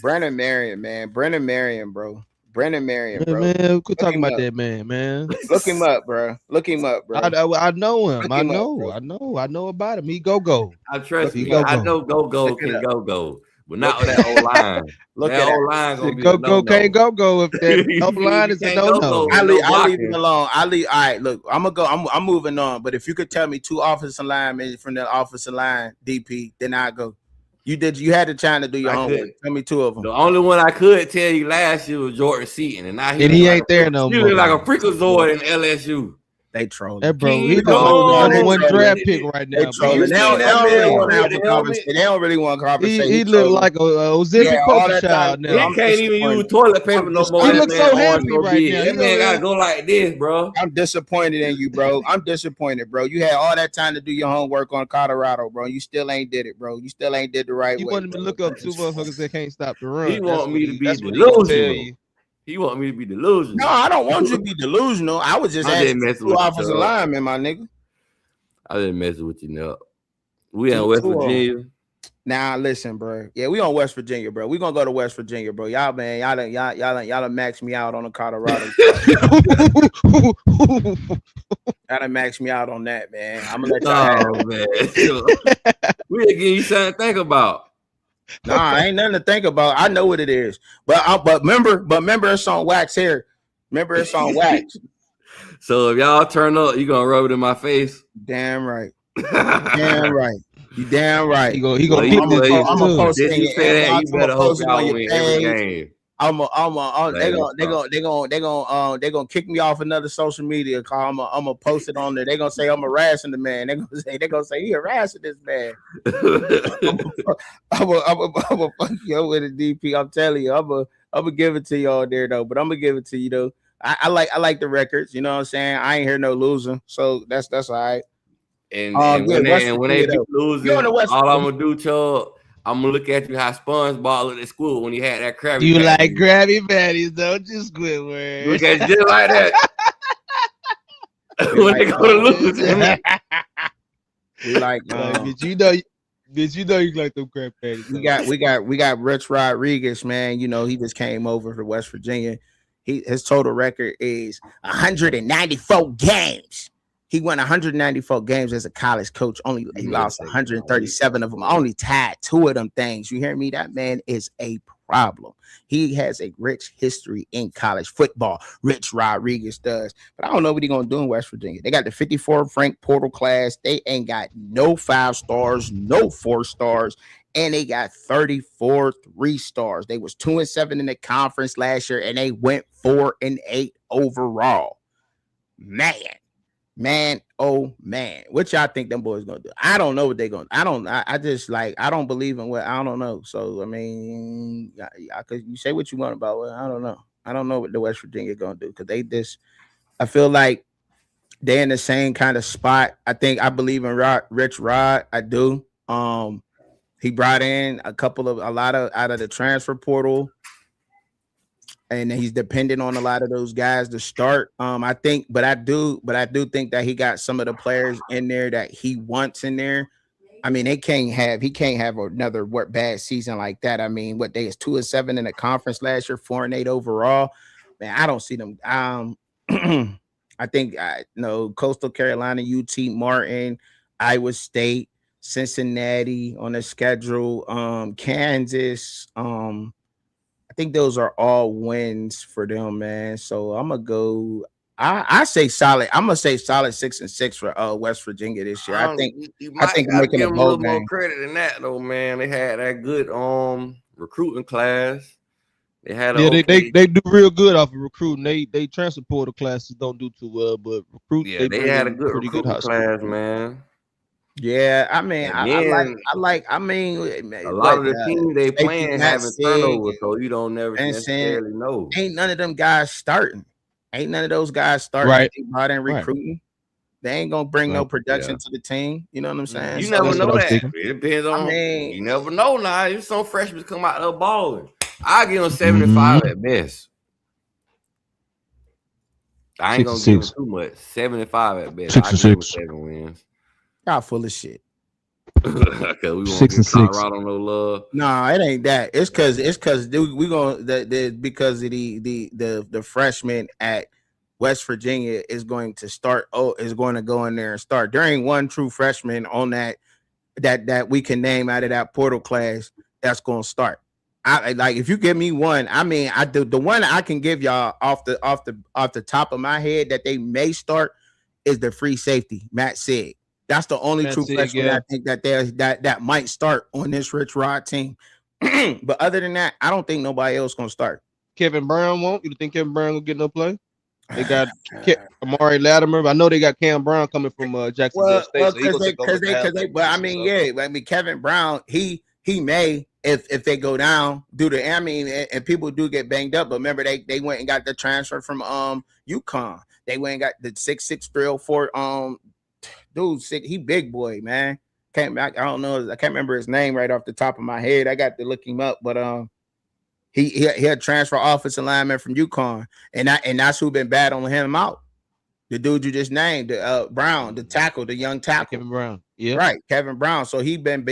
Brandon Marion, man. Brendan Marion, bro. Man, quit talking about that man. Look him up, bro. I know him. I know about him. He go. I trust you. I know go can go, but not with that old line. That old line gonna be go can't go if that old line is a no. I'll leave him alone. All right, look, I'm moving on. But if you could tell me 2 offensive linemen from the offensive line, DP, then I go. You had the time to do your homework. Tell me 2 of them. The only one I could tell you last year was Jordan Seaton, and now he ain't there no more. He look like a freakazoid in LSU. They trolling. That bro, he's the number 1 draft pick right now. They don't really want to compensate. He look like a Ozempic poster child now. He can't even use toilet paper no more. He looks so happy right now. That man gotta go like this, bro. I'm disappointed in you, bro. You had all that time to do your homework on Colorado, bro. You still ain't did it, bro. You still ain't did the right way. You wanted me to look up 2 motherfuckers that can't stop the run. He want me to be delusional. He want me to be delusional. No, I don't want you to be delusional. I was just asking 2 offensive linemen, my nigga. I didn't mess with you, now. We in West Virginia. Now listen, bro. Yeah, we on West Virginia, bro. We gonna go to West Virginia, bro. Y'all done maxed me out on the Colorado. Y'all done maxed me out on that, man. I'm gonna let y'all man. We give you something to think about. Nah, ain't nothing to think about. I know what it is. But remember it's on wax here. Remember, it's on wax. So if y'all turn up, you gonna rub it in my face. Damn right. Damn right. You damn right. He gonna peep this bitch I'm gonna too. post it Since in you your say that, inbox. you I'm gonna better hope post it on y'all your win every page. game. They gonna kick me off another social media call. I'm gonna post it on there. They gonna say I'm harassing the man. They gonna say he harassing this man. I'm gonna fuck you up with a DP. I'm telling you, I'm gonna give it to y'all there though. But I'm gonna give it to you though. I like the records. You know what I'm saying? I ain't hear no losing, so that's all right. And when they be losing, all I'm gonna do, Chuck, I'm gonna look at you how SpongeBob looked at school when he had that Krabby You Patty. like Krabby Patties, don't you, Squidward? Look at you just like that. When they go to losing. We like, bitch, you know you like them Krabby Patties. We got Rich Rodriguez, man. You know, he just came over for West Virginia. His total record is 194 games. He won 194 games as a college coach. He lost 137 of them. Only tied 2 of them things. You hear me? That man is a problem. He has a rich history in college football. Rich Rodriguez does. But I don't know what he's going to do in West Virginia. They got the 54 Frank Portal class. They ain't got no 5 stars, no 4 stars. And they got 34 3 stars. They was 2-7 in the conference last year, and they went 4-8 overall. Man, oh man, what y'all think them boys gonna do? I don't know what they gonna. I just like I don't believe in what I don't know. So I mean, cause you say what you want about it. I don't know. I don't know what the West Virginia gonna do because they just. I feel like they're in the same kind of spot. I believe in Rich Rod. I do. He brought in a lot out of the transfer portal. And he's dependent on a lot of those guys to start. I do think that he got some of the players in there that he wants in there. I mean, he can't have another bad season like that. I mean, they is 2-7 in the conference last year, 4-8 overall. Man, I don't see them. I think Coastal Carolina, UT Martin, Iowa State, Cincinnati on the schedule, Kansas, I think those are all wins for them, man. So I'm gonna go. I say solid. I'm gonna say solid 6-6 for West Virginia this year. I think making a little more credit than that though, man. They had that good recruiting class. They had they do real good off of recruiting. They transfer portal classes don't do too well, but they had a good recruiting class, man. Yeah, I mean, I like. I mean, a lot of the teams they playing having turnover, so you don't necessarily know. Ain't none of them guys starting. Ain't none of those guys starting. Right. They brought in recruiting. Right. They ain't gonna bring no production to the team. You know what I'm saying? You never know that. It depends on. You never know now. If some freshmen come out of balling, I give them 75 at best. I ain't gonna give them too much. 75 at best. I give them 7 wins. Y'all full of shit. Cause we want 6-6. Colorado no love. No, it ain't that. It's because we gonna because of the freshman at West Virginia is going to start. Is going to go in there and start. There ain't one true freshman on that we can name out of that portal class that's gonna start. I like if you give me one. I mean, the one I can give y'all off the top of my head that they may start is the free safety Matt Sig. That's the only true freshman I think that might start on this Rich Rod team. But other than that, I don't think nobody else gonna start. Kevin Brown won't. You think Kevin Brown will get no play? They got Amari Latimer. I know they got Cam Brown coming from Jacksonville State. But I mean, Kevin Brown, he may if they go down due to and people do get banged up. But remember, they went and got the transfer from UConn. They went and got the 6'6", 304 dude, he big boy, man. I don't know. I can't remember his name right off the top of my head. I got to look him up, but he had transfer offensive lineman from UConn, and that's who been battling him out. The dude you just named, Brown, the tackle, the young tackle, Kevin Brown. Yeah, right, Kevin Brown. So he been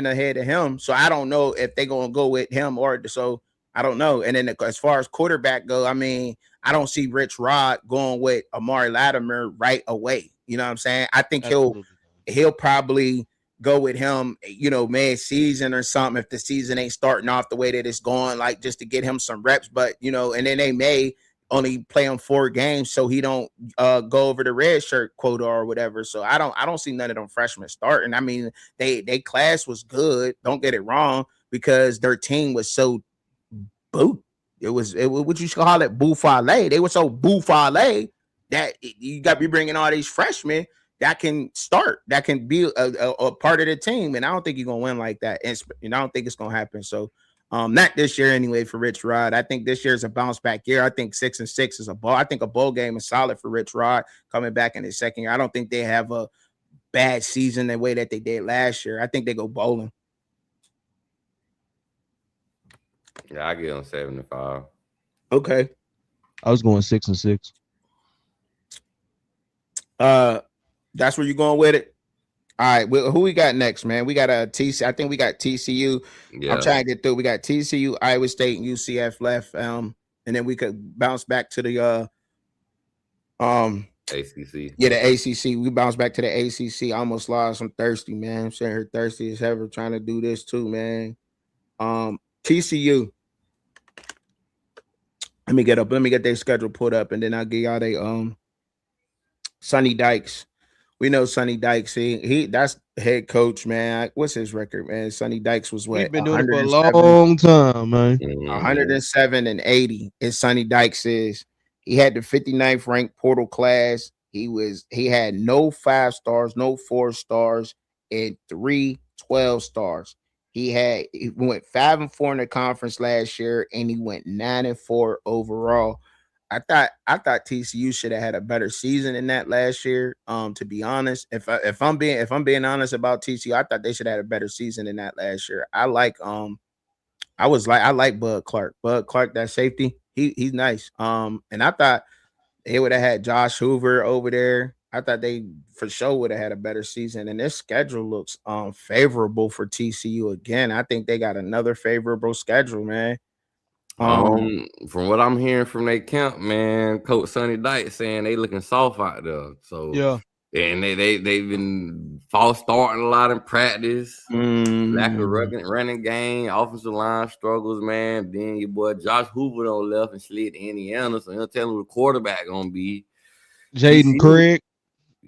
ahead of him. So I don't know if they gonna go with him or so. I don't know. And then as far as quarterback go, I mean, I don't see Rich Rod going with Amari Latimer right away. You know what I'm saying? I think he'll probably go with him, mid-season or something if the season ain't starting off the way that it's going, like just to get him some reps. But and then they may only play him 4 games so he don't go over the red shirt quota or whatever. So I don't see none of them freshmen starting. I mean, they class was good. Don't get it wrong, because their team was so boot. It was what you should call it, buffale. They were so buffale that you got to be bringing all these freshmen that can start, that can be a part of the team. And I don't think you're gonna win like that. And I don't think it's gonna happen. So not this year anyway for Rich Rod. I think this year is a bounce back year. I think 6-6 is a bowl. I think a bowl game is solid for Rich Rod coming back in his second year. I don't think they have a bad season the way that they did last year. I think they go bowling. Yeah, I give them 75. Okay. I was going 6-6. That's where you're going with it. All right, well, who we got next, man? We got a TC. I think we got TCU. Yeah. I'm trying to get through. We got TCU, Iowa State, and UCF left. And then we could bounce back to the ACC. Yeah, the ACC. We bounce back to the ACC. I almost lost. I'm thirsty, man. I'm sitting here thirsty as ever, trying to do this too, man. TCU. Let me get their schedule put up, and then I'll give y'all they Sonny Dykes. We know Sonny Dykes. He that's head coach, man. What's his record, man? Sonny Dykes was what? We've been doing it for a long time, man. 107-80 is Sonny Dykes is. He had the 59th ranked portal class. He had no 5 stars, no 4 stars, and 3 12 stars. He went 5-4 in the conference last year, and he went 9-4 overall. I thought TCU should have had a better season in that last year. To be honest, if I'm being honest about TCU, I thought they should have had a better season in that last year. I like Bud Clark. Bud Clark, that safety, he's nice. And I thought they would have had Josh Hoover over there. I thought they for sure would have had a better season. And their schedule looks favorable for TCU again. I think they got another favorable schedule, man. From what I'm hearing from their camp, man, Coach Sonny Dykes saying they looking soft out there. So yeah, and they've been false starting a lot in practice, lack of running game, offensive line struggles, man. Then your boy Josh Hoover on left and slid to Indiana, so he'll tell him the quarterback gonna be Jaden Craig.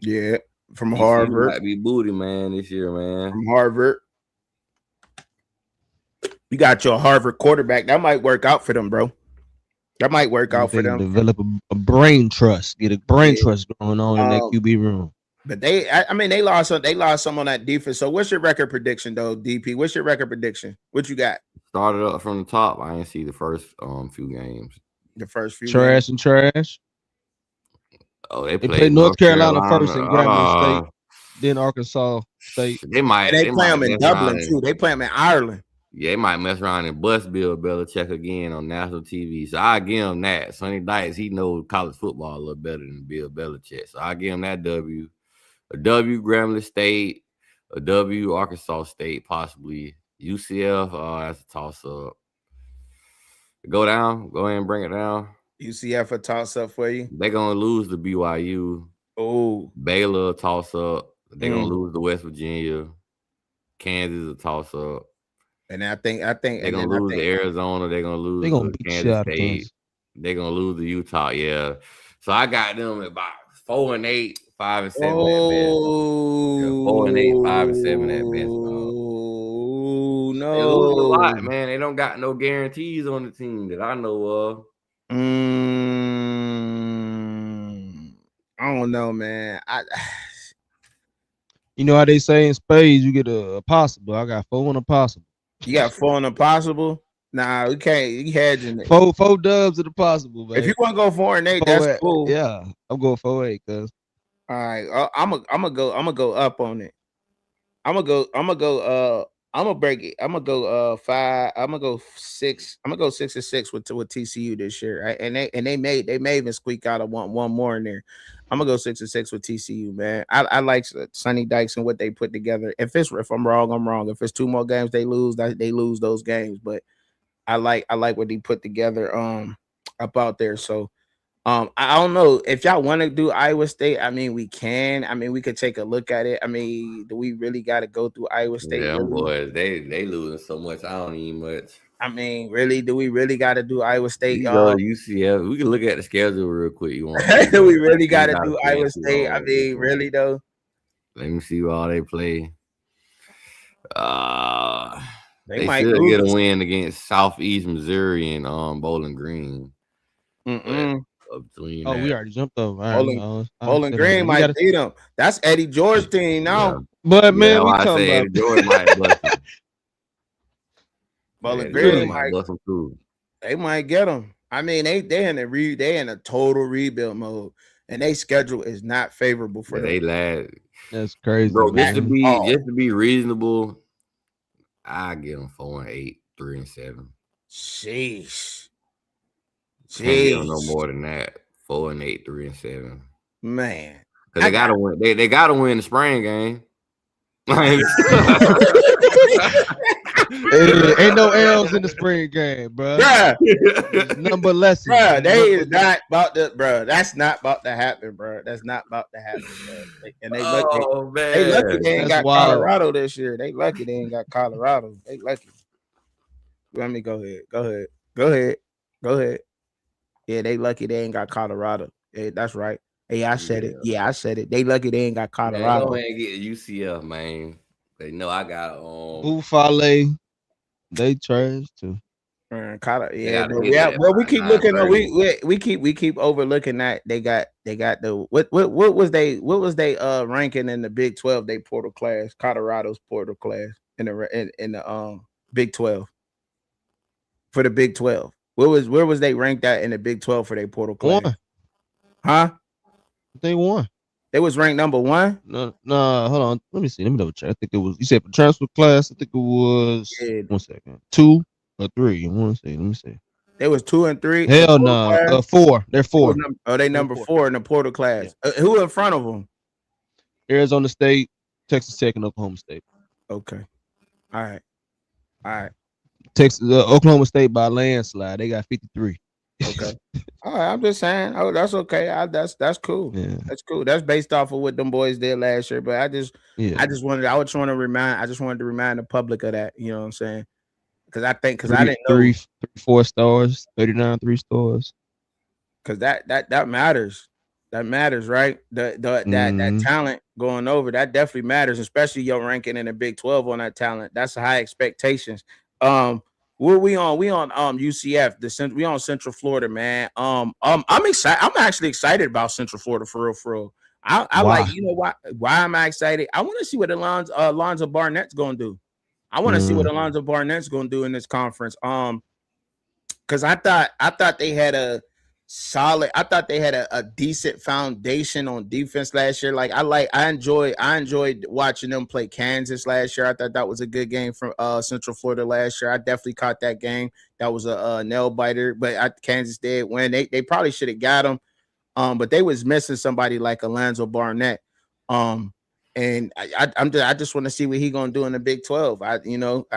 Yeah, from TCU Harvard. might be booty, man, this year, man. From Harvard. You got your Harvard quarterback. That might work out for them, bro. That might work out for them. Develop a brain trust. Get a brain trust going on in that QB room. But they lost some on that defense. So what's your record prediction, though, DP? What's your record prediction? What you got? Started up from the top. I didn't see the first few games. The first few trash games. And trash. Oh, they played North Carolina first in Grambling State, then Arkansas State. They play them in Dublin too. They play them in Ireland. Yeah, they might mess around and bust Bill Belichick again on national TV. So I give him that. Sonny Dykes, he knows college football a little better than Bill Belichick. So I give him that W. A W, Grambling State. A W, Arkansas State, possibly. UCF, that's a toss-up. Go ahead and bring it down. UCF a toss-up for you? They're going to lose to BYU. Oh. Baylor, toss-up. They're going to lose to West Virginia. Kansas, a toss-up. And I think they're gonna lose to Arizona. They're gonna lose to Kansas State. They're gonna lose to Utah. Yeah. So I got them at about 4-8, 5-7 at best. Yeah, 4-8, 5-7 at best. Oh no. They lose a lot, man. They don't got no guarantees on the team that I know of. I don't know, man. You know how they say in spades, you get a possible. I got 4 on a possible. You got 4 on the possible? Nah, we can't. You hedging it. 4 dubs of the possible, man. If you want to go 4-8, that's cool. Yeah, I'm going 4-8, cuz. All right, I'm gonna go up on it. I'm gonna break it. I'm gonna go 5. I'm gonna go 6. I'm gonna go 6-6 with TCU this year. Right? And they may even squeak out one more in there. I'm gonna go 6-6 with TCU, man. I like Sonny Dykes and what they put together. If I'm wrong, I'm wrong. If it's 2 more games they lose those games. But I like what they put together up out there. So I don't know if y'all want to do Iowa State. I mean, we can. I mean, we could take a look at it. I mean, do we really got to go through Iowa State? Yeah, boys, they losing so much. I don't need much. I mean, really, do we really got to do Iowa State? You go to UCF. We can look at the schedule real quick. You want? Do we really got to gotta do play Iowa too State? I hard, mean, really though. Let me see all they play. They might should lose get a win against Southeast Missouri and Bowling Green. We already jumped over. Bowling Green might beat them. That's Eddie George's team now. Yeah. But man, we talking about Eddie George might bust them. Bowling Green might bust them too. They might get them. I mean, they in a total rebuild mode, and their schedule is not favorable for them. They last. That's crazy, bro. Just to be reasonable, I give them 4-8, 3-7. Sheesh. Can't give them no more than that. 4-8, 3-7. Man, because they gotta win. They gotta win the spring game. Ain't no L's in the spring game, bro. Number lessons, bro. They is not about to, bro. That's not about to happen, bro. That's not about to happen, bro. And they lucky. They lucky they ain't got Colorado this year. They lucky they ain't got Colorado. They lucky. Let me go ahead. Yeah, they lucky they ain't got Colorado. Yeah, that's right. Hey, I said it. Yeah, I said it. They lucky they ain't got Colorado. Go ahead and get UCF, man. They know I got Buffalo. They trash too. Yeah, well, we keep looking at we keep overlooking that they got the what was they ranking in the Big 12, they portal class, Colorado's portal class in the Big 12 for the Big 12. Where was they ranked at in the Big 12 for their portal class? Huh? They won. They was ranked number 1. No, hold on. Let me see. Let me double check. I think it was. You said for transfer class. I think it was. 1 second. 2 or 3. 1 second. Let me see. They was 2 and 3. Hell no. 4. They're 4. They number 4 in the portal class. Yeah. Who in front of them? Arizona State, Texas Tech, and Oklahoma State. Okay. All right. Texas, Oklahoma State by landslide. They got 53. Okay. All right. I'm just saying. Oh, that's okay. That's cool. Yeah. That's cool. That's based off of what them boys did last year. But I just wanted to remind the public of that. You know what I'm saying? Because I didn't know 4 stars, 39 3 stars. Because that matters. That matters, right? That talent going over, that definitely matters, especially your ranking in the Big 12 on that talent. That's high expectations. What we on UCF, we on Central Florida, man. I'm excited. I'm actually excited about Central Florida for real. I like, you know why am I excited? I want to see what Alonzo Barnett's gonna do. I want to see what Alonzo Barnett's gonna do in this conference. Because I thought they had a decent foundation on defense last year. Like I enjoyed watching them play Kansas last year. I thought that was a good game from Central Florida last year. I definitely caught that game. That was a nail biter, but Kansas did win. They probably should have got them, but they was missing somebody like Alonzo Barnett. And I just want to see what he gonna do in the Big 12. I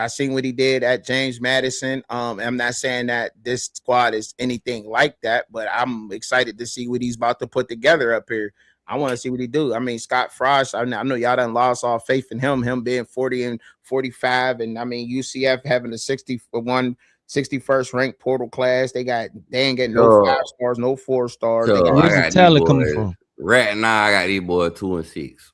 seen what he did at James Madison. I'm not saying that this squad is anything like that, but I'm excited to see what he's about to put together up here. I want to see what he do. I mean, Scott Frost, I know y'all done lost all faith in him being 40 and 45, and I mean UCF having a 61st ranked portal class. They ain't getting no 5 stars, no 4 stars. Where's the talent coming from? Right now, I got these boys 2 and 6.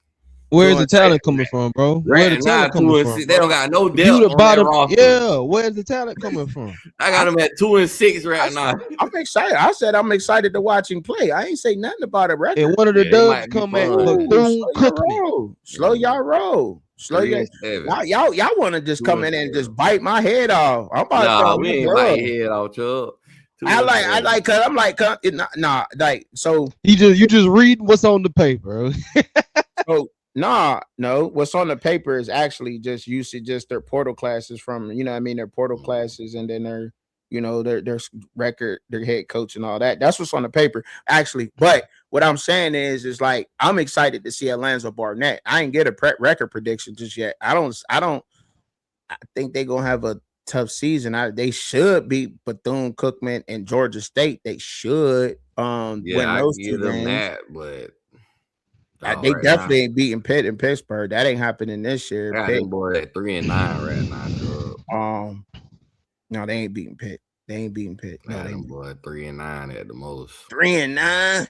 Where's the talent coming from, bro? Where's the talent coming from? They don't got no depth on their roster. Yeah, where's the talent coming from? I got them at 2 and 6 right now. I'm excited. I said I'm excited to watch him play. I ain't say nothing about a record. And one of the dubs come at Bethune-Cookman. Slow y'all roll. Y'all want to just come in and just bite my head off. I'm about to we ain't bite your head off, Chubb. So you just read what's on the paper. So no. What's on the paper is actually just their portal classes from, their portal classes, and then their record, their head coach, and all that. That's what's on the paper, actually. But what I'm saying is like I'm excited to see Alonzo Barnett. I ain't get a record prediction just yet. I think they're gonna have a tough season. They should beat Bethune-Cookman and Georgia State. They should win those 2 games. That, but they definitely ain't beating Pitt and Pittsburgh. That ain't happening this year. Got them boy at 3 and 9 right now. No, they ain't beating Pitt. They ain't beating Pitt. No, Nah, they them ain't. boy 3-9 at the most. 3-9. Yeah.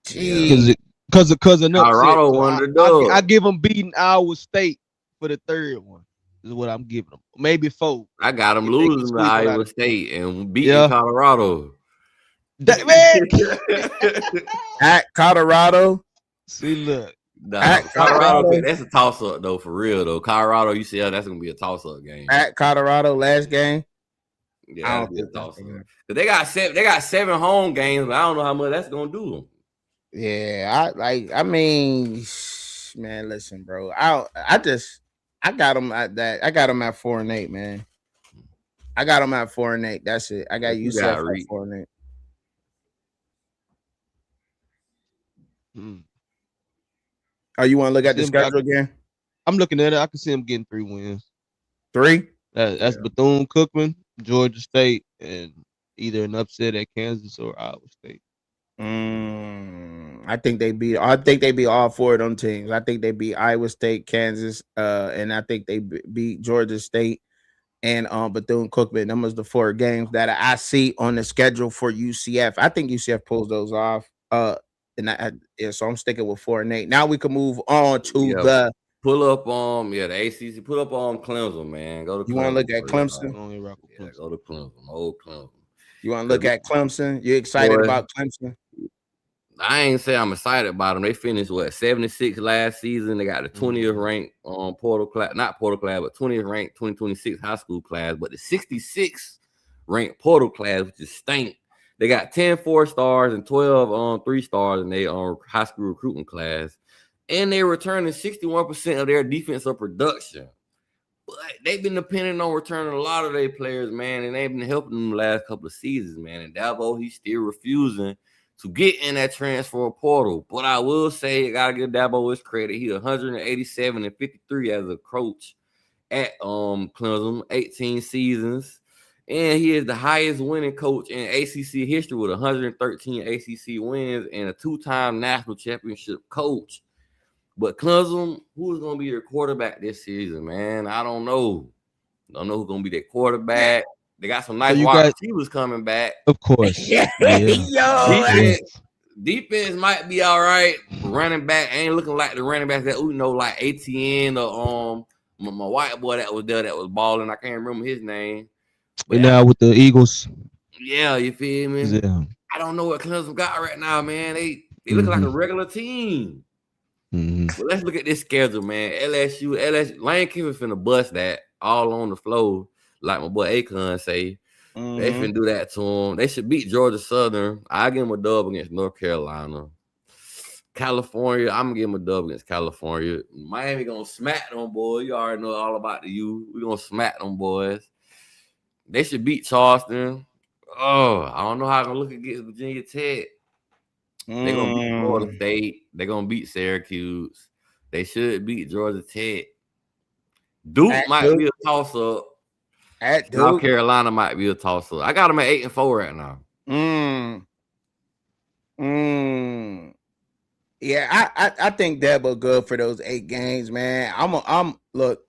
Jeez. Because an upset. Colorado So won the I dub. give them beating Iowa State for the third one. Is what I'm giving them. Maybe 4. I got them If they can losing to squeeze one out Iowa of 4. State and beating Yeah. Colorado. That man. At Colorado. See, look. Nah, At Colorado, Colorado. that's a toss up though, for real though. Colorado, UCL, that's gonna be a toss up game. At Colorado last game. Yeah, I that'll don't be a think that's toss up. gonna- Cause they got 7 home games, but I don't know how much that's gonna do them. Yeah, I mean, man, listen, bro. I got them at that. I got them at 4-8, man. I got them at 4-8. That's it. I got What you UCF got, at Reed? 4-8. Oh, you want to look at the schedule again? I'm looking at it. I can see them getting 3 wins. 3? That's Bethune-Cookman, Georgia State, and either an upset at Kansas or Iowa State. I think they beat all 4 of them teams. I think they beat Iowa State, Kansas, and I think they beat Georgia State and Bethune-Cookman. Them was the 4 games that I see on the schedule for UCF. I think UCF pulls those off. So I'm sticking with 4-8. Now we can move on to the pull up the ACC. Pull up on Clemson, man. Go to Clemson. You want to look at Clemson? Go to Clemson. Old Clemson. You want to look at Clemson? You excited about Clemson? I ain't say I'm excited about them. They finished 76 last season. They got the 20th ranked portal class, not portal class, but 20th ranked 2026 high school class, but the 66th ranked portal class, which is stank. They got 10 4-stars and 12 3-stars in their high school recruiting class, and they're returning 61% of their defensive production. But they've been depending on returning a lot of their players, man, and they've been helping them the last couple of seasons, man. And Dabo, he's still refusing to get in that transfer portal. But I will say, I gotta give Dabo his credit. He's 187 and 53 as a coach at Clemson, 18 seasons. And he is the highest winning coach in ACC history with 113 ACC wins and a 2-time national championship coach. But Clemson, who's going to be their quarterback this season, man? I don't know. Don't know who's going to be their quarterback. They got some nice wide receivers coming back. Of course. Defense might be all right. Running back ain't looking like the running backs that we know, like ATN or my white boy that was there that was balling. I can't remember his name. But now with the Eagles. Yeah, you feel me? Yeah. I don't know what Clemson got right now, man. They look like a regular team. But let's look at this schedule, man. LSU, Lane Kiffin finna bust that all on the floor, like my boy Akon say. They finna do that to them. They should beat Georgia Southern. I give them a dub against North Carolina. California, I'm gonna give them a dub against California. Miami gonna smack them, boys. You already know all about the U. We gonna smack them, boys. They should beat Charleston. Oh, I don't know how I'm gonna look against Virginia Tech. They're gonna beat Florida State. They're gonna beat Syracuse. They should beat Georgia Tech. Duke might be a toss-up. At Duke. South Carolina might be a toss-up. I got them at 8-4 right now. Yeah, I think Dabo good for those 8 games, man. Look,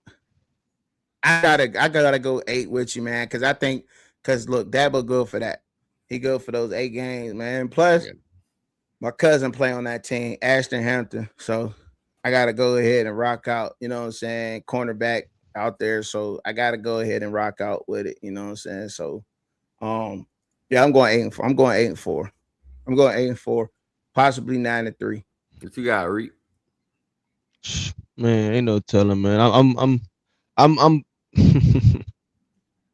I gotta go 8 with you, man, because look, Dabo good for that. He good for those 8 games, man. Plus, my cousin play on that team, Ashton Hampton. So I gotta go ahead and rock out. You know what I'm saying? Cornerback out there. So I gotta go ahead and rock out with it. You know what I'm saying? So, yeah, I'm going 8-4. I'm going 8-4. I'm going 8-4, possibly 9-3. What you got, Reed? Man, ain't no telling, man. I'm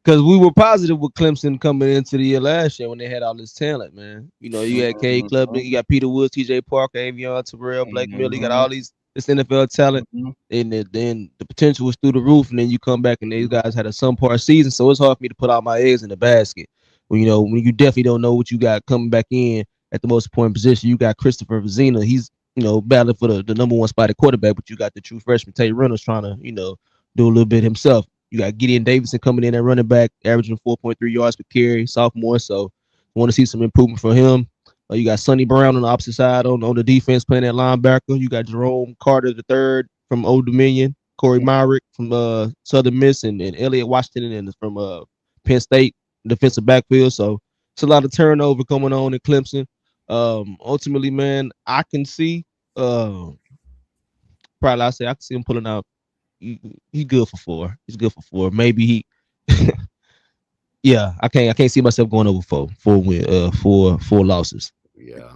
because we were positive with Clemson coming into the year last year when they had all this talent, man. You know, you had K Club, you got Peter Woods, TJ Parker, Avion, Terrell, Blake Miller, you got all this NFL talent, and then the potential was through the roof, and then you come back and these guys had a subpar season, so it's hard for me to put all my eggs in the basket. When you definitely don't know what you got coming back in at the most important position. You got Christopher Vizina, he's battling for the number 1 spot at quarterback, but you got the true freshman Tate Reynolds trying to do a little bit himself. You got Gideon Davidson coming in at running back, averaging 4.3 yards per carry, sophomore. So want to see some improvement from him. You got Sonny Brown on the opposite side on the defense playing at linebacker. You got Jerome Carter III from Old Dominion, Corey Myrick from Southern Miss, and Elliott Washington from Penn State defensive backfield. So it's a lot of turnover going on in Clemson. Ultimately, man, I can see probably I say I can see him pulling out. He good for 4. He's good for 4. Maybe he yeah, I can't see myself going over 4 losses. Yeah.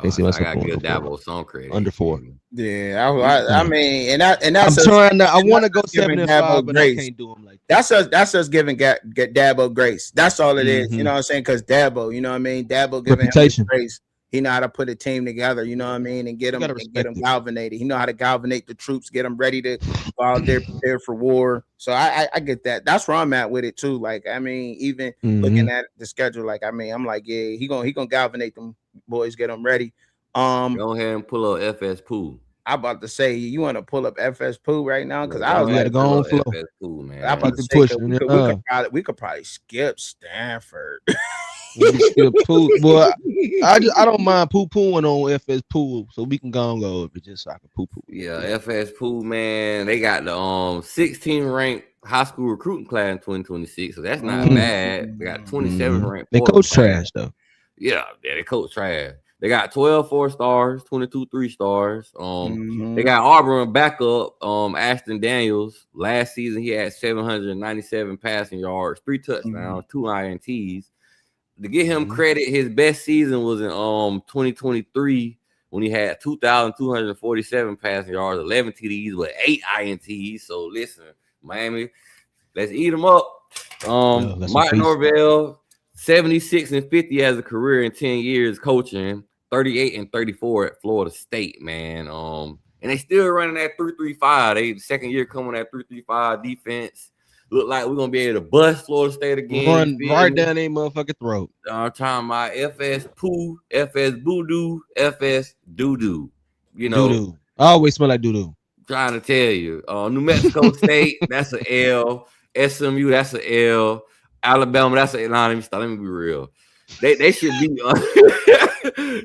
Can't see I myself gotta going give over 4. Dabo some credit. Under 4. Yeah, I mean, and that's I'm trying to. I want to go giving 7-5, Dabo but grace. I can't do them like that. That's us giving Dabo grace. That's all it is. You know what I'm saying? Because Dabo, you know what I mean? Dabo giving him his grace. He know how to put a team together, you know what I mean, and get them galvanated. He know how to galvanate the troops, get them ready to go out there, prepare for war. So I get that. That's where I'm at with it too. Like, I mean, even looking at the schedule, like, I mean, I'm like, yeah, he gonna galvanate them boys, get them ready. Go ahead and pull up FS Pool. I'm about to say, you want to pull up FS Pool right now? Because I was got to go on flow. FS Pool, man. I'm about to say, we could probably skip Stanford. Skip Pool. Boy, I don't mind poo-pooing on FS Pool, so we can go over just so I can poo-poo. Yeah, FS Pool, man. They got the 16 ranked high school recruiting class in 2026, so that's not bad. They got 27 ranked. They coach trash though. Yeah, they coach trash. They got 12 4-stars, 22 3-stars. They got Auburn backup, Ashton Daniels. Last season, he had 797 passing yards, 3 touchdowns, 2 INTs. To get him credit, his best season was in 2023 when he had 2,247 passing yards, 11 TDs, with 8 INTs. So listen, Miami, let's eat them up. Mike Norvell, 76-50 as a career in 10 years coaching, 38-34 at Florida State, man. And they still running that 3-3-5. They the second year coming at 3-3-5 defense. Look like we're gonna be able to bust Florida State again. Run right down their motherfucking throat. I'm talking about FS Poo, FS Voodoo, FS Doo-Doo. You know, doo-doo. I always smell like doo-doo. Trying to tell you. New Mexico State, that's an L. SMU, that's an L. Alabama, that's an L. Let me be real. They should be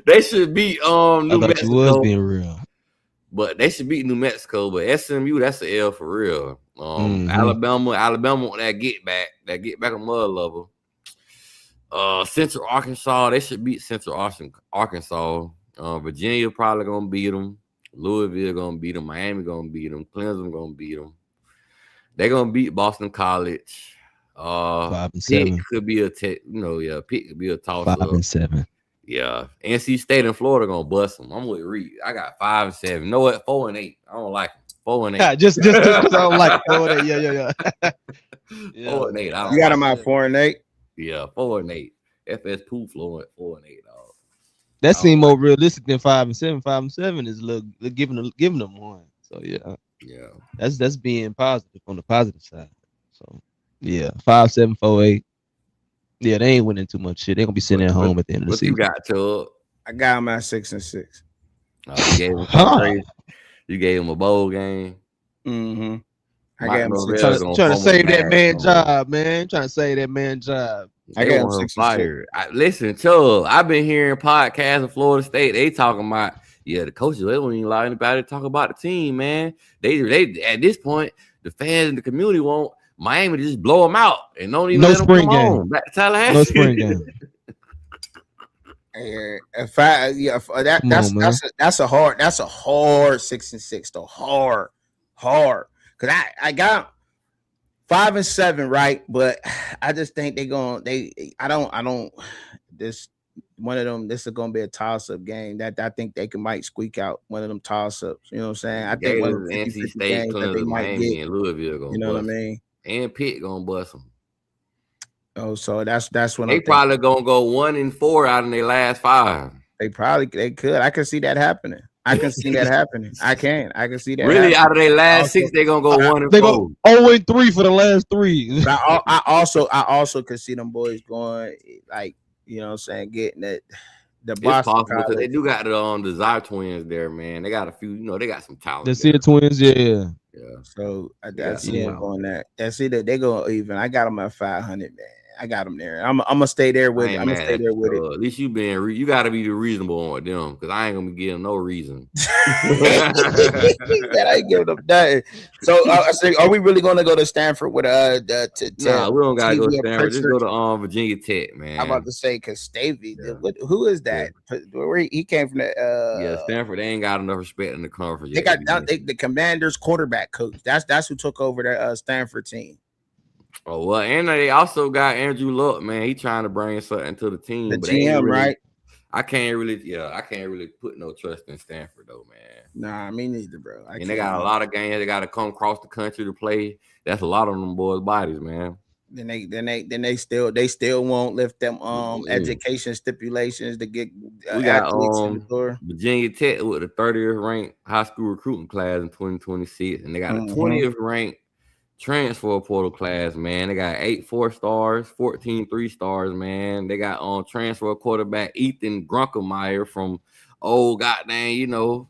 they should beat New Mexico. You was being real. But they should beat New Mexico. But SMU, that's an L for real. Alabama want that get back on mud level. Central Arkansas, they should beat Central Arkansas. Virginia probably gonna beat them. Louisville gonna beat them. Miami gonna beat them. Clemson gonna beat them. They're gonna beat Boston College. 5-7. Pitt could be Pitt could be a toss. 5-7. Yeah, NC State and Florida gonna bust them. I'm with Reed. I got 5-7. You know what? 4-8. I don't like them. 4-8. Just I don't like 4-8. Yeah. 4-8. You got them at 4-8. Yeah, 4-8. FS Pool flow at 4-8. Dog. That seems more realistic than 5-7. 5-7 is giving them one. So yeah. That's being positive on the positive side. So yeah, 5-7, 4-8. Yeah, they ain't winning too much shit. They're gonna be sitting at home at the end of the season. What you got, Chubb? I got them at 6-6. You gave him a bowl game. I got him trying to save that man job, man. Trying to save that man job. I got him fired. Listen, Chubb, I've been hearing podcasts in Florida State. They talking about the coaches. They don't even allow anybody to talk about the team, man. They at this point, the fans in the community want Miami to just blow them out and don't even let them come home. Back to Tallahassee. No spring game. That's a hard 6-6 though. Hard. Cause I got 5-7, right? But I just think this one of them. This is gonna be a toss-up game that I think they might squeak out one of them toss-ups. You know what I'm saying? I think one of the NC State, Clemson, Miami, and Louisville gonna. You know what I mean? And Pitt gonna bust them. Oh, so that's when they probably gonna go 1-4 out in their last 5. They could. I can see that happening. I can see that happening. I can see that. Really, out of their last 6, they gonna go 1-4. They go 0-3 for the last 3. But I also could see them boys going like, you know what I'm saying, getting the Boston because they do got the Zy twins there, man. They got a few, they got some talent. The Sear twins, yeah. So I see them going that. That's it. They go even. I got them at 500, man. I got them there. I'm gonna stay there with. I'm gonna stay there with it. At least you got to be the reasonable one with them, because I ain't gonna be giving no reason. That I ain't giving them nothing. So I say, are we really gonna go to Stanford with Nah, we don't gotta go to Stanford. Just go to Virginia Tech, man. I'm about to say, because Stavey, who is that? Yeah. Where he came from? Stanford. They ain't got enough respect in the conference. They got the Commanders quarterback coach. That's who took over the Stanford team. Oh well, and they also got Andrew Luck, man. He trying to bring something to the team. The GM, right? I can't really put no trust in Stanford though, man. Nah, me neither, bro. They got a lot of games. They got to come across the country to play. That's a lot of them boys' bodies, man. Then they still won't lift them education stipulations to get we got in the door. Virginia Tech with the 30th ranked high school recruiting class in 2026, and they got the 20th ranked transfer portal class, man. They got 8 4-stars, 14 3-stars, man. They got transfer quarterback Ethan Grunkemeyer from you know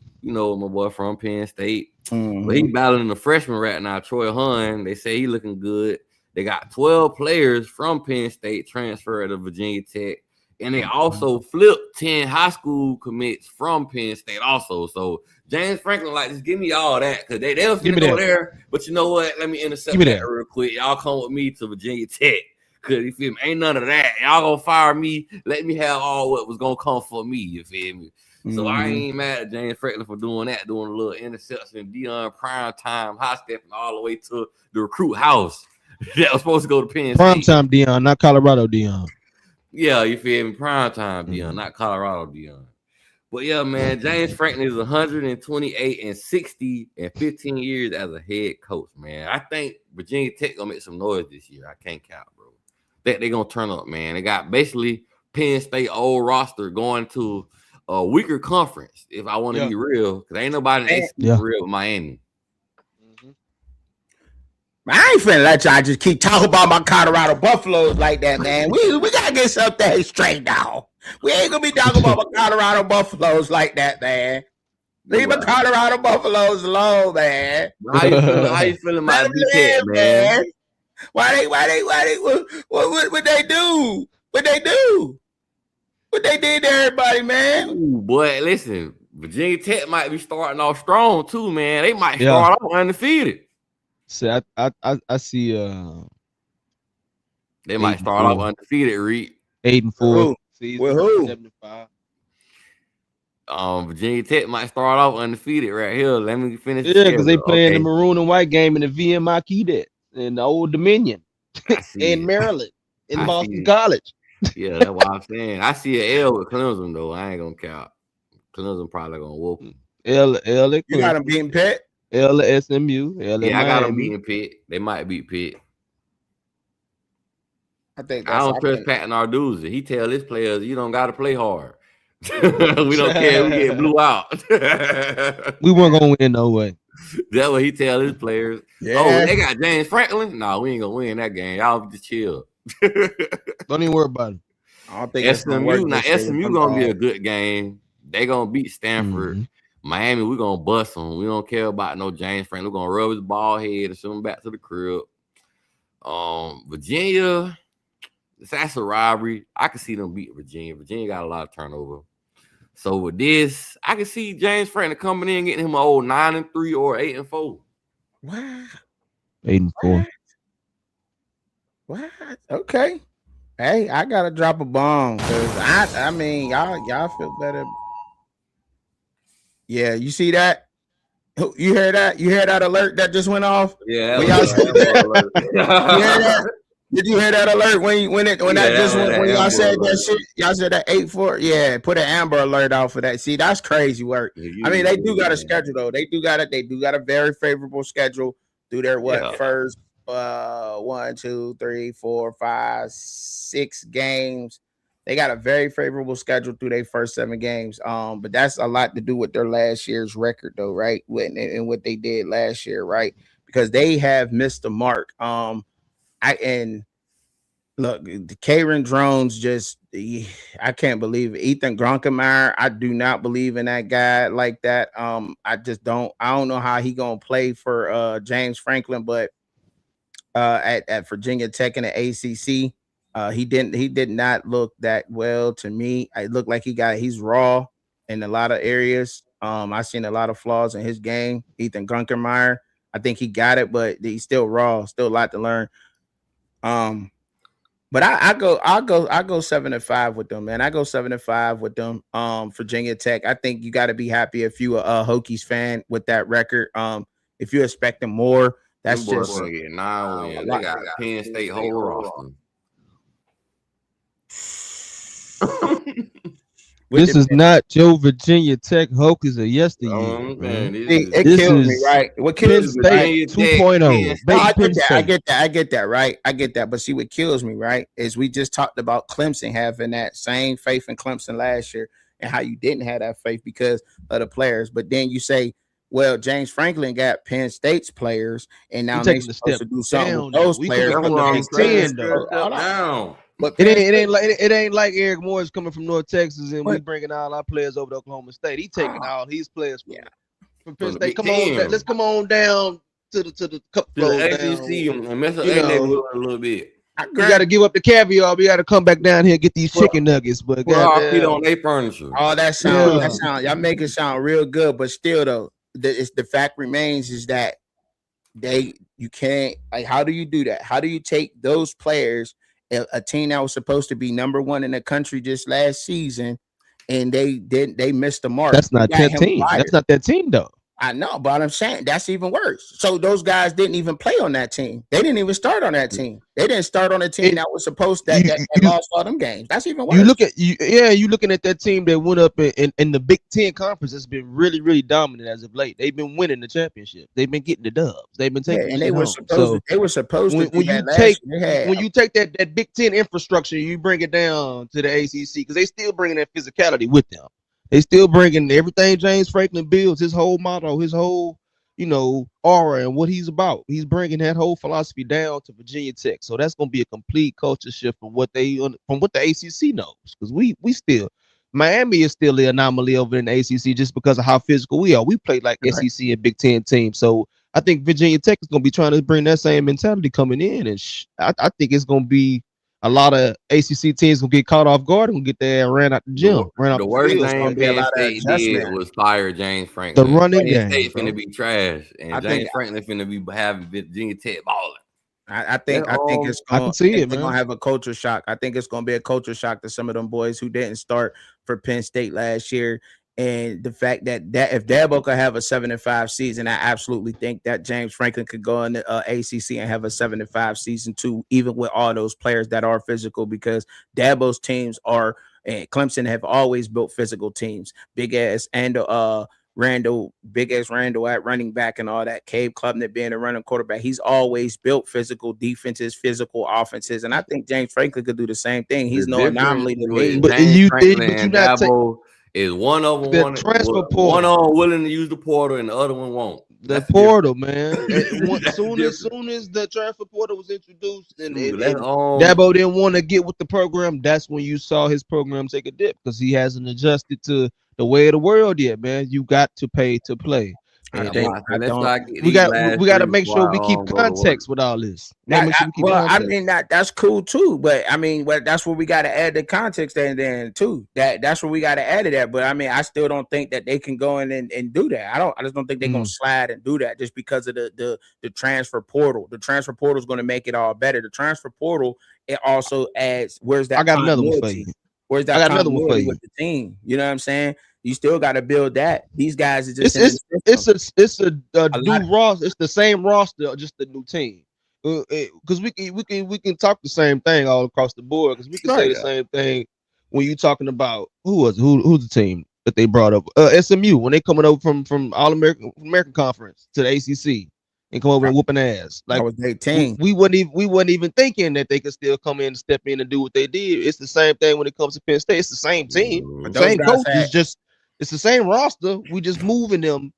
my boy from Penn State. But he battling the freshman right now, Troy Hun. They say he looking good. They got 12 players from Penn State transferred to Virginia Tech, and they also flipped 10 high school commits from Penn State also. So James Franklin, just give me all that, because they'll go there. But you know what? Let me intercept that real quick. Y'all come with me to Virginia Tech, because you feel me? Ain't none of that. Y'all gonna fire me. Let me have all what was gonna come for me. You feel me? So I ain't mad at James Franklin for doing that, doing a little interception, Dion prime time, high stepping all the way to the recruit house. That was supposed to go to Penn State. Prime time Dion, not Colorado Dion. Yeah, you feel me? Prime time Dion, not Colorado Dion. But yeah, man, James Franklin is 128 and 60 and 15 years as a head coach, man. I think Virginia Tech gonna make some noise this year. I can't count, bro. They gonna turn up, man. They got basically Penn State old roster going to a weaker conference, if I want to be real, because ain't nobody in ACC real with Miami. I ain't finna let y'all just keep talking about my Colorado Buffaloes like that, man. We gotta get something straight now. We ain't gonna be talking about my Colorado Buffaloes like that, man. Leave my Colorado Buffaloes alone, man. How you feeling about BK, man? What they do? What they do? What they did to everybody, man? Ooh, boy, listen, Virginia Tech might be starting off strong too, man. They might start off undefeated. See, I see. They might start off undefeated. 8-4. With who? 75. Virginia Tech might start off undefeated right here. Let me finish. Yeah, because they playing the maroon and white game in the VMI Keydets in the Old Dominion in Maryland in Boston College. Yeah, that's what I'm saying. I see an L with Clemson though. I ain't gonna count. Clemson probably gonna whoop them. L. You got them beating Pitt. L SMU. I got them beating Pitt. They might beat Pitt. I don't trust Pat Narduzzi. He tell his players, you don't got to play hard. We don't care. We get blew out. We weren't gonna win no way. That's what he tell his players. Yeah. Oh, they got James Franklin. No, we ain't gonna win that game. Y'all just chill. Don't even worry about it. I don't think SMU gonna be a good game. They gonna beat Stanford. Miami, we're gonna bust them. We don't care about no James Franklin. We're gonna rub his bald head and send him back to the crib. Virginia, that's a rivalry. I can see them beat Virginia. Virginia got a lot of turnover. So with this, I can see James Franklin coming in, getting him an old 9-3 or 8-4. Wow. 8-4. What? Okay. Hey, I gotta drop a bomb because I mean y'all feel better. Yeah, you see that? You hear that? You hear that alert that just went off? Yeah. When y'all said that? You hear that? Did you hear that alert when y'all said that shit? Y'all said that 8-4. Yeah, put an Amber Alert out for that. See, that's crazy work. I mean, they do got a schedule though. They do got a very favorable schedule through their first 1, 2, 3, 4, 5, 6 games. They got a very favorable schedule through their first 7 games. But that's a lot to do with their last year's record, though, right? And what they did last year, right? Because they have missed the mark. Look, the Karen Drones I can't believe it. Ethan Grunkemeyer, I do not believe in that guy like that. I don't know how he gonna play for James Franklin, but at Virginia Tech and the ACC. He did not look that well to me. It looked like he's raw in a lot of areas. I've seen a lot of flaws in his game. Ethan Grunkermeyer, I think he got it, but he's still raw, still a lot to learn. But I go 7-5 with them, man. I go 7-5 with them. Virginia Tech. I think you got to be happy if you a Hokies fan with that record. If you're expecting more, that's them boys just gonna get 9 wins. They got Penn State whole roster. This is not Joe Virginia Tech Hokies of yesteryear, man. It kills me, right? What kills me, right? 2.0. I get that, right? I get that. But see, what kills me, right, is we just talked about Clemson having that same faith in Clemson last year and how you didn't have that faith because of the players. But then you say, well, James Franklin got Penn State's players, and now they're supposed to do something with those players. From the Big Ten, but it ain't like Eric Moore's coming from North Texas and we bringing all our players over to Oklahoma State. He taking all his players from Penn State. Come on, let's come on down to the cup to the ACC and mess up a little bit. We got to give up the caviar. We got to come back down here and get these chicken nuggets. But feet on their furniture. Oh, that sound y'all make it sound real good, but still though, the fact remains is that you can't, like, how do you do that? How do you take those players, a team that was supposed to be number 1 in the country just last season, and they missed the mark? That's not that team. That's not that team though. I know, but I'm saying that's even worse. So those guys didn't even play on that team. They didn't even start on that team. They didn't start on a team that was supposed that lost all them games. That's even worse. You looking at that team that went up in the Big Ten conference has been really, really dominant as of late. They've been winning the championship. They've been getting the dubs. They've been taking and they were supposed to when you take that Big Ten infrastructure, you bring it down to the ACC because they still bringing that physicality with them. They still bringing everything James Franklin builds, his whole motto, his whole, aura and what he's about. He's bringing that whole philosophy down to Virginia Tech. So that's going to be a complete culture shift from what the ACC knows. Because we still, Miami is still the anomaly over in the ACC just because of how physical we are. We play like SEC and Big Ten teams. So I think Virginia Tech is going to be trying to bring that same mentality coming in. And I think it's going to be a lot of ACC teams will get caught off guard and get their ran out the gym. The worst thing Penn State did was fire James Franklin. The running game. Penn State finna be trash, and James Franklin finna be having Virginia Tech balling. I think it's gonna have a culture shock. I think it's gonna be a culture shock to some of them boys who didn't start for Penn State last year. And the fact that if Dabo could have a 7-5 season, I absolutely think that James Franklin could go in the ACC and have a 7-5 season too, even with all those players that are physical, because Dabo's teams and Clemson have always built physical teams. Big ass Randall at running back and all that. Cade Klubnik being a running quarterback. He's always built physical defenses, physical offenses, and I think James Franklin could do the same thing. He's no anomaly to me. But you not Dabo is one of them one on willing to use the portal and the other one won't. That's portal, man. soon as the transfer portal was introduced and Dabo didn't want to get with the program, that's when you saw his program take a dip because he hasn't adjusted to the way of the world yet, man. You got to pay to play. We got to make sure we keep context with all this. That's cool too. But I mean, that's where we got to add the context then too. That's where we got to add it at. But I mean, I still don't think that they can go in and do that. I just don't think they're gonna slide and do that just because of the transfer portal. The transfer portal is gonna make it all better. The transfer portal, it also adds. Where's that? I got another one for you. Where's that? I got another one for you with the team. You know what I'm saying? You still got to build that. These guys are just it's a new roster. It's the same roster, just a new team. Because we can talk the same thing all across the board. Because we can say the same thing when you're talking about who's the team that they brought up. SMU when they coming over from All American Conference to the ACC and come over and whooping ass. Like that was 18. We wasn't even thinking that they could still come in and step in and do what they did. It's the same thing when it comes to Penn State. It's the same team, same coaches, it's the same roster. We just moving them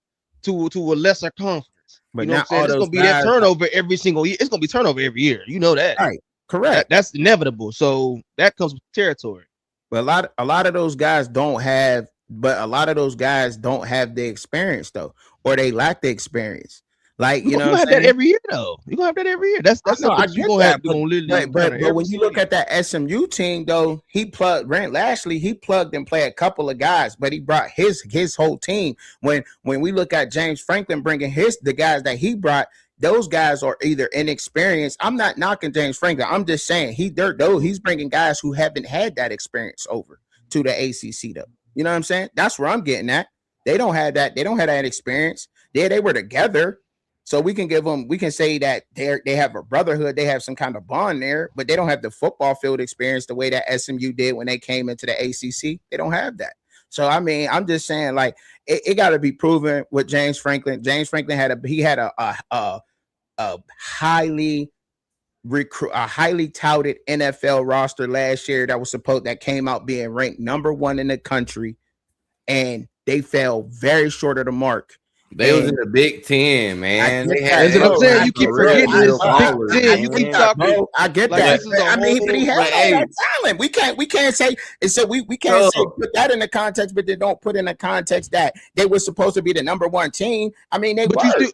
to a lesser conference. But you know what I'm saying? It's gonna be that turnover every single year. It's gonna be turnover every year. You know that, right? Correct. That's inevitable. So that comes with territory. But a lot of those guys don't have. But a lot of those guys don't have the experience though, or they lack the experience. Like, you know You're what gonna I'm have that saying? every year though. You're gonna have that every year. That's I something I that you're get gonna have that, to literally but when you look at that SMU team though, Grant Lashley, he plugged and played a couple of guys, but he brought his whole team. When we look at James Franklin bringing the guys that he brought, those guys are either inexperienced. I'm not knocking James Franklin. I'm just saying he's bringing guys who haven't had that experience over to the ACC though. You know what I'm saying? That's where I'm getting at. They don't have that. They don't have that experience. They were together. So we can say that they have a brotherhood, they have some kind of bond there, but they don't have the football field experience the way that SMU did when they came into the ACC. They don't have that. So I mean, I'm just saying, like, it got to be proven with James Franklin. James Franklin had a highly touted NFL roster last year that came out being ranked number 1 in the country, and they fell very short of the mark. They was in the Big 10, man. That's what I'm saying. You keep forgetting this Big 10. You keep talking. I get like that. this is a I mean, whole, but he has all that talent. We can't say and so we can't say put that in the context, but they don't put in the context that they were supposed to be the number 1 team. I mean, they but were.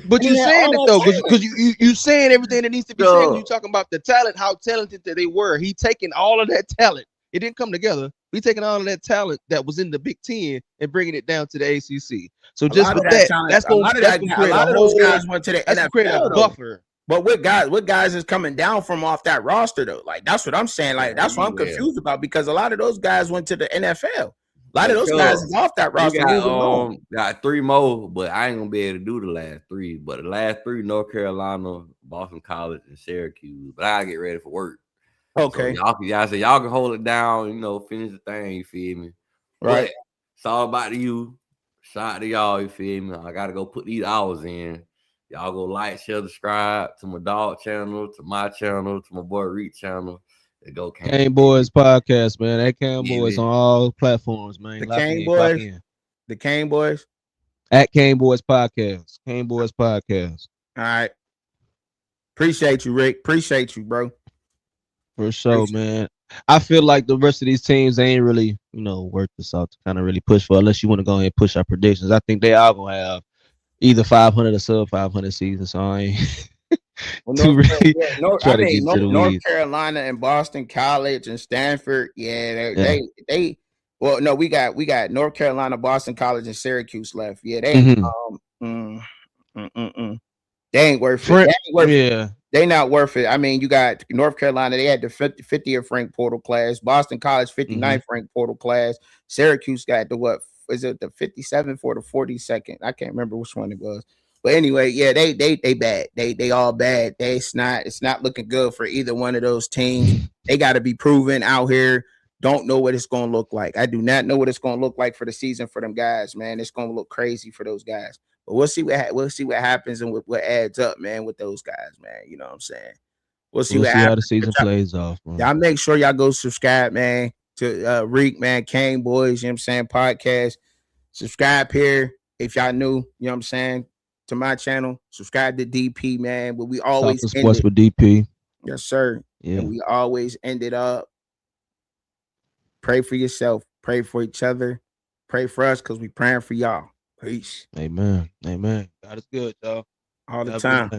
But you saying it though, because you saying everything that needs to be said. You talking about the talent, how talented that they were. He taking all of that talent. It didn't come together. We taking all of that talent that was in the Big 10 and bringing it down to the ACC. So just with that, that's going to create a those guys went to the NFL. Create a buffer. But what guys is coming down from off that roster though? Like that's what I'm saying. Like that's what I'm confused about, because a lot of those guys went to the NFL. A lot of those guys is off that roster. Got 3 more, but I ain't gonna be able to do the last 3. But the last 3: North Carolina, Boston College, and Syracuse. But I gotta get ready for work. Okay. So y'all can hold it down, finish the thing, you feel me? Right. But it's all about you. Shout out to y'all, you feel me? I gotta go put these hours in. Y'all go like, share, subscribe to my dog channel, to my channel, to my boy Reed channel. Go Cane Boys Podcast, man. That Cane Boys on all platforms, man. The Cane Boys. The Cane Boys. At Cane Boys Podcast. Cane Boys Podcast. All right. Appreciate you, Rick. Appreciate you, bro. For sure, man. I feel like the rest of these teams, they ain't really, worth the salt to kind of really push for, unless you want to go ahead and push our predictions. I think they are going to have either 500 or sub 500 seasons. So I ain't North Carolina and Boston College and Stanford. Yeah, they well, no, we got North Carolina, Boston College, and Syracuse left. Yeah, they they ain't worth it. They not worth it. I mean, you got North Carolina, they had the 50th ranked portal class. Boston College, 59th ranked portal class. Syracuse got the what? Is it the 57th or the 42nd? I can't remember which one it was. But anyway, yeah, they bad. They all bad. It's not looking good for either one of those teams. They got to be proven out here. Don't know what it's going to look like. I do not know what it's going to look like for the season for them guys, man. It's going to look crazy for those guys. But we'll see what happens and what adds up, man, with those guys, man. You know what I'm saying? We'll see how the season plays off, man. Y'all make sure y'all go subscribe, man, to Reek, man, Cane Boys, you know what I'm saying, podcast. Subscribe here if y'all new, you know what I'm saying, to my channel. Subscribe to DP, man. But we always sports with DP. Yes, sir. Yeah. And we always end it up. Pray for yourself. Pray for each other. Pray for us, because we praying for y'all. Peace. Amen. God is good, y'all. All the time.